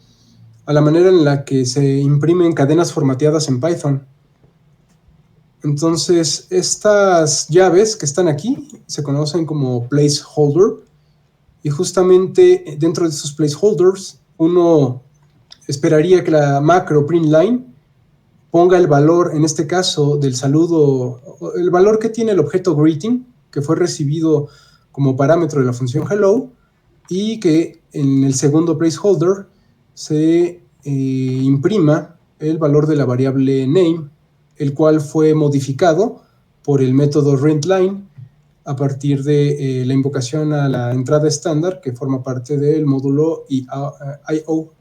a la manera en la que se imprimen cadenas formateadas en Python. Entonces, estas llaves que están aquí se conocen como placeholder y justamente dentro de esos placeholders uno esperaría que la macro printline ponga el valor, en este caso, del saludo, el valor que tiene el objeto greeting, que fue recibido como parámetro de la función hello, y que en el segundo placeholder se imprima el valor de la variable name, el cual fue modificado por el método readline a partir de la invocación a la entrada estándar que forma parte del módulo I/O.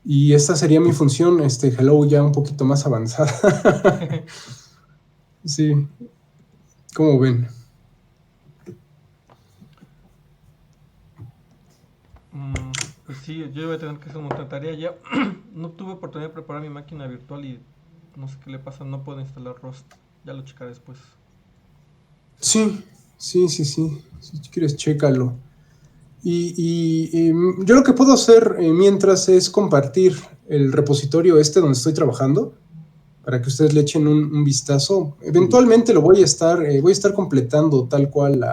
Y esta sería mi función, hello ya un poquito más avanzada. Sí, ¿cómo ven? Pues sí, yo voy a tener que hacer un montón de tarea ya. No tuve oportunidad de preparar mi máquina virtual y no sé qué le pasa, no puedo instalar Rust. Ya lo checaré después. Sí. Si quieres, chécalo. Yo lo que puedo hacer mientras es compartir el repositorio donde estoy trabajando, para que ustedes le echen un vistazo. Eventualmente lo voy a estar completando tal cual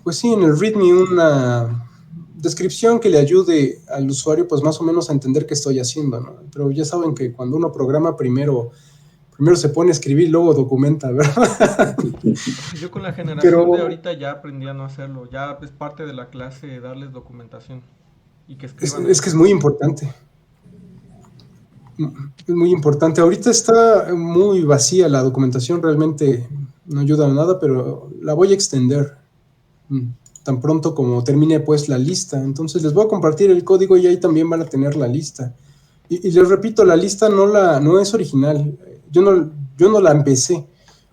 pues sí, en el README una descripción que le ayude al usuario pues más o menos a entender qué estoy haciendo, ¿no? Pero ya saben que cuando uno programa primero se pone a escribir, luego documenta, ¿verdad? Yo con la generación Pero de ahorita ya aprendí a no hacerlo. Ya es parte de la clase darles documentación y que escriban es que es muy importante. Es muy importante. Ahorita está muy vacía la documentación, realmente no ayuda a nada, pero la voy a extender tan pronto como termine pues la lista. Entonces les voy a compartir el código y ahí también van a tener la lista. Y les repito, la lista no es original. Yo no la empecé.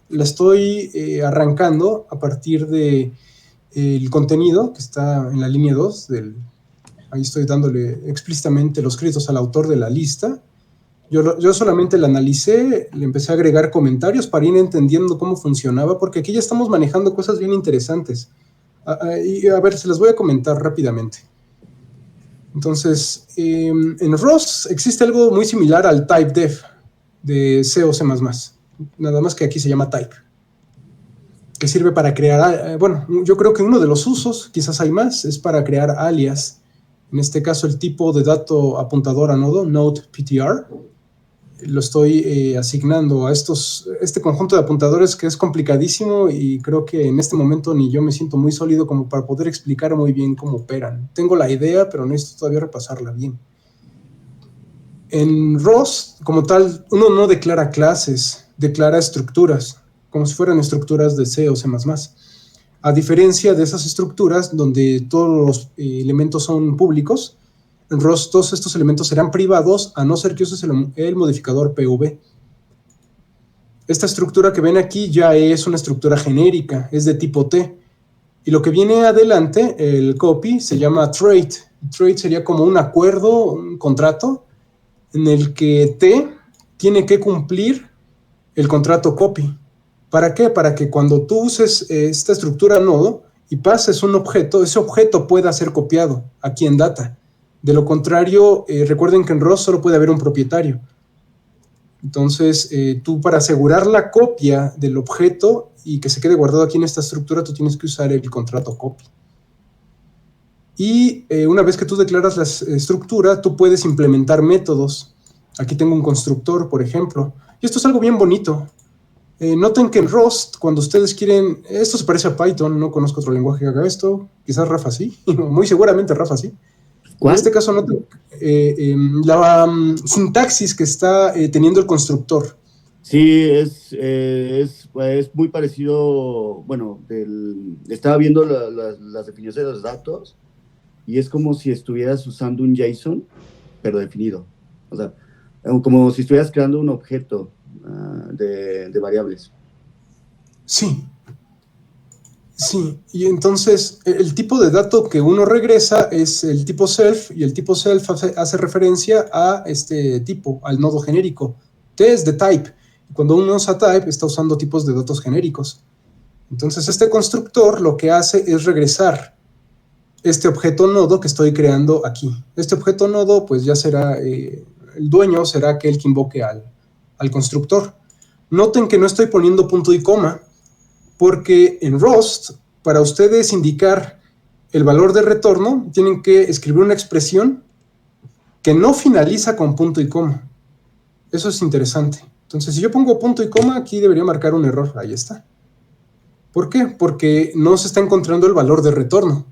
La estoy arrancando a partir de el contenido que está en la línea 2 ahí estoy dándole explícitamente los créditos al autor de la lista. Yo solamente la analicé, le empecé a agregar comentarios para ir entendiendo cómo funcionaba, porque aquí ya estamos manejando cosas bien interesantes. Y a ver, se las voy a comentar rápidamente. Entonces, en ROS existe algo muy similar al typedef de C o C++, nada más que aquí se llama type, que sirve para crear, bueno, yo creo que uno de los usos, quizás hay más, es para crear alias. En este caso, el tipo de dato apuntador a nodo, node.ptr, lo estoy asignando a este conjunto de apuntadores que es complicadísimo y creo que en este momento ni yo me siento muy sólido como para poder explicar muy bien cómo operan. Tengo la idea, pero necesito todavía repasarla bien. En ROS, como tal, uno no declara clases, declara estructuras, como si fueran estructuras de C o C++. A diferencia de esas estructuras donde todos los elementos son públicos, en ROS todos estos elementos serán privados a no ser que uses el modificador PV. Esta estructura que ven aquí ya es una estructura genérica, es de tipo T. Y lo que viene adelante, el copy, se llama trait. Trait sería como un acuerdo, un contrato, en el que T tiene que cumplir el contrato copy. ¿Para qué? Para que cuando tú uses esta estructura nodo y pases un objeto, ese objeto pueda ser copiado aquí en data. De lo contrario, recuerden que en ROS solo puede haber un propietario. Entonces, tú para asegurar la copia del objeto y que se quede guardado aquí en esta estructura, tú tienes que usar el contrato copy. Y una vez que tú declaras la estructura, tú puedes implementar métodos. Aquí tengo un constructor, por ejemplo. Y esto es algo bien bonito. Noten que en Rust, cuando ustedes quieren... Esto se parece a Python, no conozco otro lenguaje que haga esto. Quizás Rafa sí, muy seguramente Rafa sí. ¿Cuál? En este caso noten la sintaxis que está teniendo el constructor. Sí, es muy parecido, bueno, estaba viendo las definiciones de los datos y es como si estuvieras usando un JSON, pero definido. O sea, como si estuvieras creando un objeto de variables. Sí. Sí, y entonces el tipo de dato que uno regresa es el tipo self, y el tipo self hace referencia a este tipo, al nodo genérico. T es de type. Cuando uno usa type, está usando tipos de datos genéricos. Entonces este constructor lo que hace es regresar este objeto nodo que estoy creando aquí. Este objeto nodo, pues ya será, el dueño será aquel que invoque al constructor. Noten que no estoy poniendo punto y coma, porque en Rust, para ustedes indicar el valor de retorno, tienen que escribir una expresión que no finaliza con punto y coma. Eso es interesante. Entonces, si yo pongo punto y coma, aquí debería marcar un error. Ahí está. ¿Por qué? Porque no se está encontrando el valor de retorno.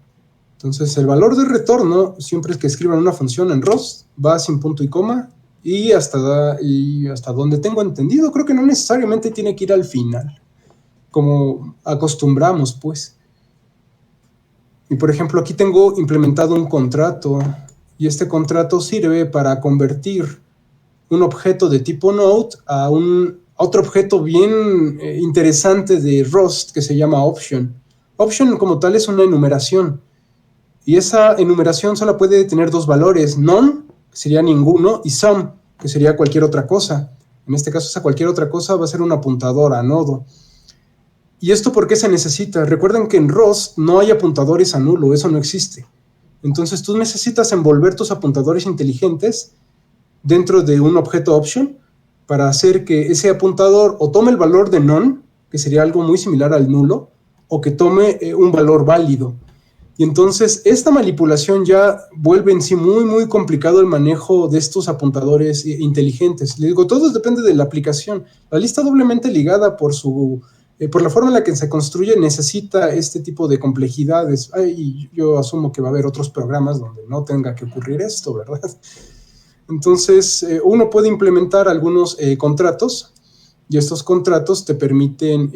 Entonces, el valor de retorno, siempre es que escriban una función en Rust, va sin punto y coma, y hasta donde tengo entendido, creo que no necesariamente tiene que ir al final, como acostumbramos, pues. Y por ejemplo, aquí tengo implementado un contrato, y este contrato sirve para convertir un objeto de tipo node a otro objeto bien interesante de Rust que se llama option. Option como tal es una enumeración, y esa enumeración solo puede tener dos valores: none, que sería ninguno, y some, que sería cualquier otra cosa. En este caso, esa cualquier otra cosa va a ser un apuntador a nodo. ¿Y esto por qué se necesita? Recuerden que en ROS no hay apuntadores a nulo, eso no existe. Entonces tú necesitas envolver tus apuntadores inteligentes dentro de un objeto option para hacer que ese apuntador o tome el valor de none, que sería algo muy similar al nulo, o que tome un valor válido. Y entonces esta manipulación ya vuelve en sí muy, muy complicado el manejo de estos apuntadores inteligentes. Le digo, todo depende de la aplicación. La lista doblemente ligada por la forma en la que se construye necesita este tipo de complejidades. Y yo asumo que va a haber otros programas donde no tenga que ocurrir esto, ¿verdad? Entonces, uno puede implementar algunos contratos y estos contratos te permiten,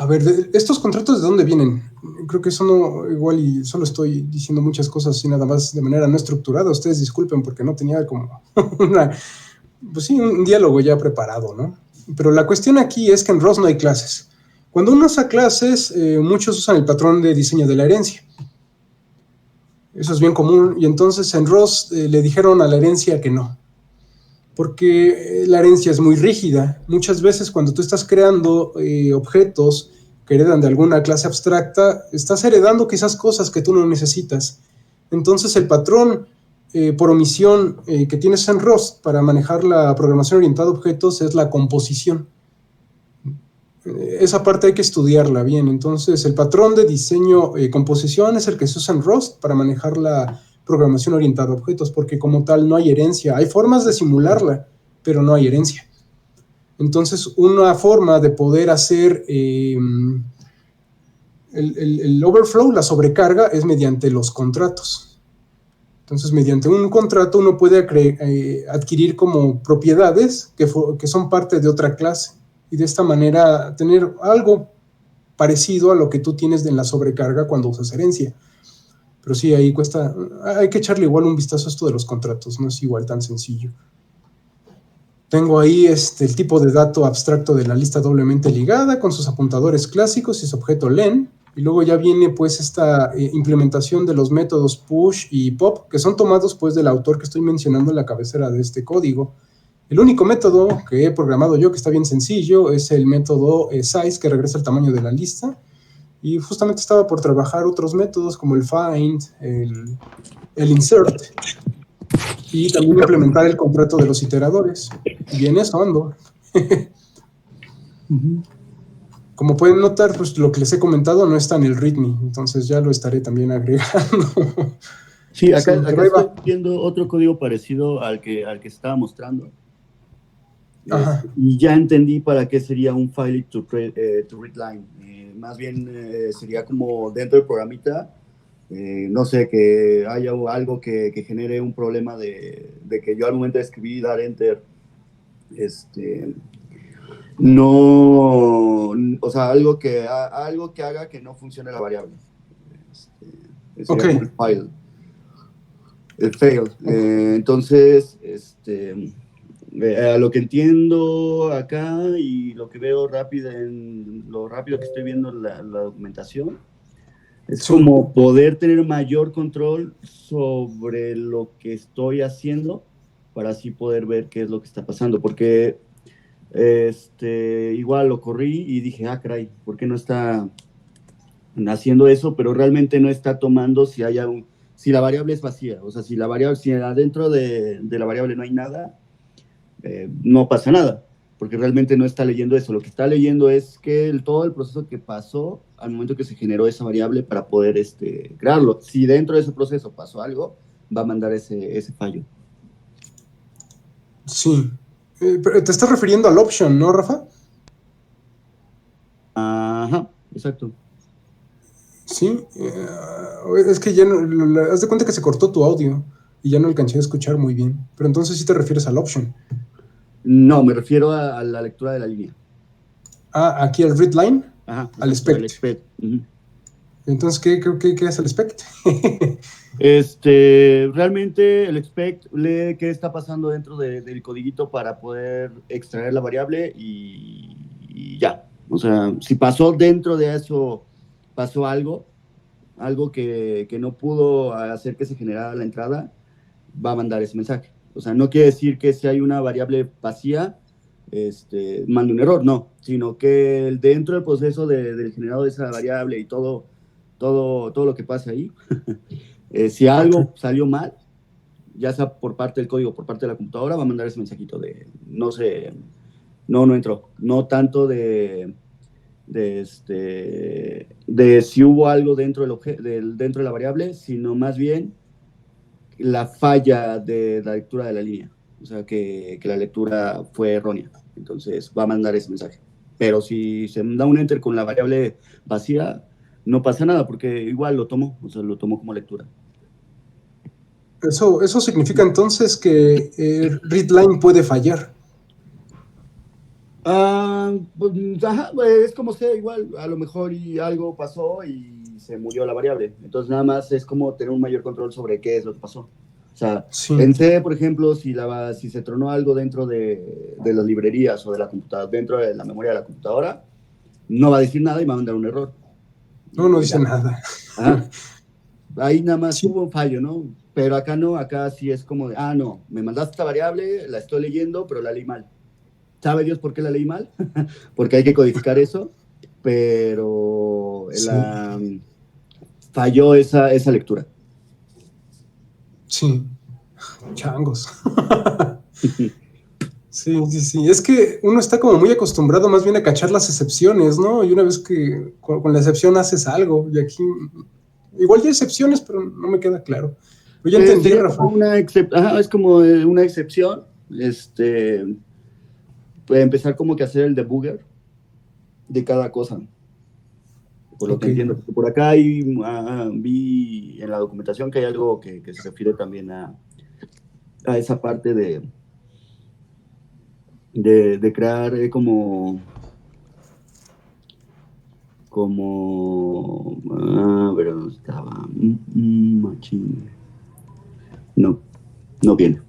a ver, ¿estos contratos de dónde vienen? Creo que eso no, igual y solo estoy diciendo muchas cosas así nada más de manera no estructurada. Ustedes disculpen porque no tenía como pues sí, un diálogo ya preparado, ¿no? Pero la cuestión aquí es que en ROS no hay clases. Cuando uno usa clases, muchos usan el patrón de diseño de la herencia. Eso es bien común. Y entonces en ROS le dijeron a la herencia que no. Porque la herencia es muy rígida. Muchas veces cuando tú estás creando objetos que heredan de alguna clase abstracta, estás heredando quizás cosas que tú no necesitas. Entonces el patrón por omisión que tienes en ROS para manejar la programación orientada a objetos es la composición. Esa parte hay que estudiarla bien. Entonces el patrón de diseño composición es el que se usa en ROS para manejar la programación orientada a objetos, porque como tal no hay herencia. Hay formas de simularla, pero no hay herencia. Entonces, una forma de poder hacer el overflow, la sobrecarga, es mediante los contratos. Entonces, mediante un contrato uno puede adquirir como propiedades que son parte de otra clase y de esta manera tener algo parecido a lo que tú tienes en la sobrecarga cuando usas herencia. Pero sí, ahí cuesta, hay que echarle igual un vistazo a esto de los contratos, no es igual tan sencillo. Tengo ahí el tipo de dato abstracto de la lista doblemente ligada con sus apuntadores clásicos y su objeto len, y luego ya viene pues esta implementación de los métodos push y pop, que son tomados pues del autor que estoy mencionando en la cabecera de este código. El único método que he programado yo, que está bien sencillo, es el método size, que regresa el tamaño de la lista. Y justamente estaba por trabajar otros métodos como el find, el insert, y también implementar el contrato de los iteradores. Y en eso ando. Como pueden notar, pues lo que les he comentado no está en el README, entonces ya lo estaré también agregando. Sí, acá estoy viendo otro código parecido al que estaba mostrando. Y ya entendí para qué sería un file to read line. Más bien sería como dentro del programita, no sé, que haya algo que genere un problema de que yo al momento de escribir y dar enter, no, o sea, algo que haga que no funcione la variable. Sería como el file, el fail. Entonces, a lo que entiendo acá y lo que veo lo rápido que estoy viendo la documentación, es como poder tener mayor control sobre lo que estoy haciendo para así poder ver qué es lo que está pasando, porque igual lo corrí y dije, caray, ¿por qué no está haciendo eso? Pero realmente no está tomando si la variable es vacía, o sea, si adentro de la variable no hay nada, no pasa nada, porque realmente no está leyendo eso. Lo que está leyendo es que todo el proceso que pasó al momento que se generó esa variable para poder crearlo. Si dentro de ese proceso pasó algo, va a mandar ese fallo. Sí. Pero te estás refiriendo al option, ¿no, Rafa? Ajá, exacto. Sí. Es que ya haz de cuenta que se cortó tu audio y ya no alcancé a escuchar muy bien. Pero entonces sí te refieres al option. No, me refiero a la lectura de la línea. Aquí al read line. Ajá, al expect. Entonces, ¿qué es el expect? Realmente el expect lee qué está pasando dentro del codiguito para poder extraer la variable y ya. O sea, si pasó dentro de eso, pasó algo que no pudo hacer que se generara la entrada, va a mandar ese mensaje. O sea, no quiere decir que si hay una variable vacía, mande un error, no, sino que dentro del proceso del generado de esa variable y todo lo que pasa ahí, si algo salió mal, ya sea por parte del código, por parte de la computadora, va a mandar ese mensajito de, no sé, no entró, no tanto de si hubo algo dentro dentro de la variable, sino más bien la falla de la lectura de la línea, o sea, que la lectura fue errónea, entonces va a mandar ese mensaje. Pero si se da un enter con la variable vacía, no pasa nada, porque igual lo tomó como lectura. Eso significa entonces que readline puede fallar. Pues, ajá, es como sea, igual, a lo mejor y algo pasó y se murió la variable. Entonces nada más es como tener un mayor control sobre qué es lo que pasó. O sea, Sí. en C, por ejemplo, si se tronó algo dentro de las librerías o de la computadora, dentro de la memoria de la computadora, no va a decir nada y va a mandar un error. No dice nada. Ajá. Ahí nada más Sí. hubo un fallo, ¿no? Pero acá no, acá sí es como de, no, me mandaste esta variable, la estoy leyendo, pero la leí mal. ¿Sabe Dios por qué la leí mal? Porque hay que codificar eso, pero Sí. Falló esa lectura. Sí, changos. Sí. Es que uno está como muy acostumbrado más bien a cachar las excepciones, ¿no? Y una vez que con la excepción haces algo, y aquí igual hay excepciones, pero no me queda claro. Pero ya entendí, Sería Rafa. como es como una excepción. Puede empezar como que hacer el debugger de cada cosa. Por lo que entiendo. Porque por acá vi en la documentación que hay algo que se refiere también a esa parte de crear pero estaba machín. No viene.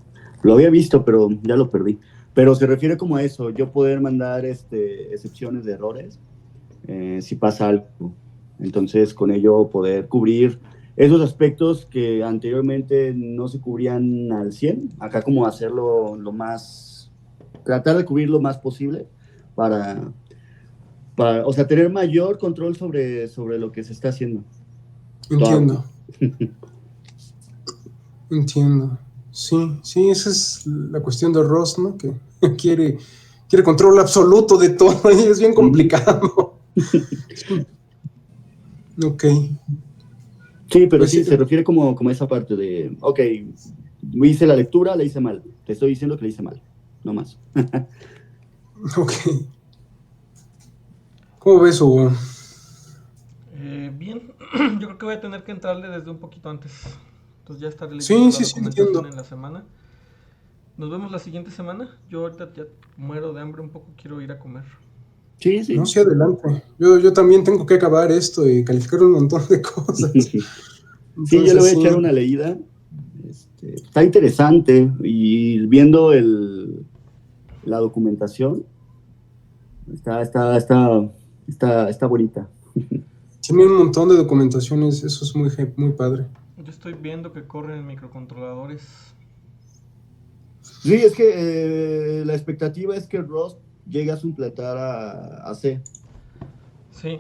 Lo había visto, pero ya lo perdí. Pero se refiere como a eso, yo poder mandar excepciones de errores si pasa algo. Entonces, con ello poder cubrir esos aspectos que anteriormente no se cubrían al 100, acá como hacerlo tratar de cubrir lo más posible para o sea, tener mayor control sobre lo que se está haciendo. Entiendo. Entiendo. Sí, esa es la cuestión de Ross, ¿no? Que quiere control absoluto de todo y es bien complicado. Ok. Sí, pero Pues sí, se refiere como a esa parte de, ok, hice la lectura, la hice mal. Te estoy diciendo que la hice mal, no más. Ok. ¿Cómo ves, Hugo? Bien, yo creo que voy a tener que entrarle desde un poquito antes. Entonces ya estaré Sí, leyendo la sí, documentación entiendo. en la semana. Nos vemos la siguiente semana. Yo ahorita ya muero de hambre un poco, quiero ir a comer. Sí. No, sí, adelante. Yo también tengo que acabar esto y calificar un montón de cosas. Sí, yo le voy a echar sí. una leída. Está interesante y viendo la documentación, está bonita. Tiene un montón de documentaciones, eso es muy padre. Yo estoy viendo que corren microcontroladores. Sí, es que la expectativa es que Rust llegue a suplantar a C. Sí.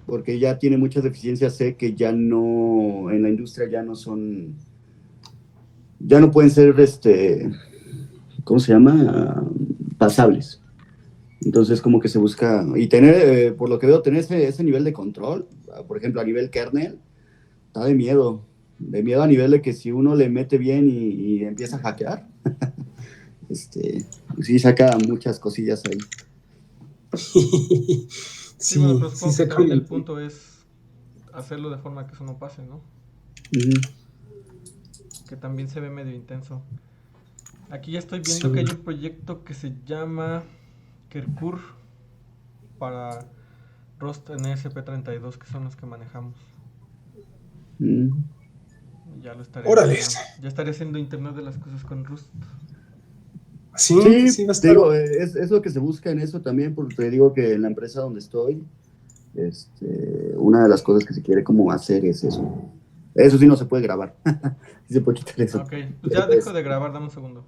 Porque ya tiene muchas deficiencias C que ya no, en la industria ya no pueden ser, ¿cómo se llama? Pasables. Entonces como que se busca, y tener, por lo que veo, tener ese nivel de control, por ejemplo, a nivel kernel, está de miedo a nivel de que si uno le mete bien y empieza a hackear, sí saca muchas cosillas ahí. Sí, bueno, pero supongo que también el el punto es hacerlo de forma que eso no pase, ¿no? Que también se ve medio intenso. Aquí ya estoy viendo que hay un proyecto que se llama Kerkur para Rust en ESP32, que son los que manejamos. Ya lo estaré haciendo. Ya estaré haciendo Internet de las cosas con Rust. Sí, va a estar. Te digo, es lo que se busca en eso también, porque te digo que en la empresa donde estoy, una de las cosas que se quiere como hacer es eso. Eso sí no se puede grabar. Sí se puede quitar eso. Ok, pues ya dejo de grabar, dame un segundo.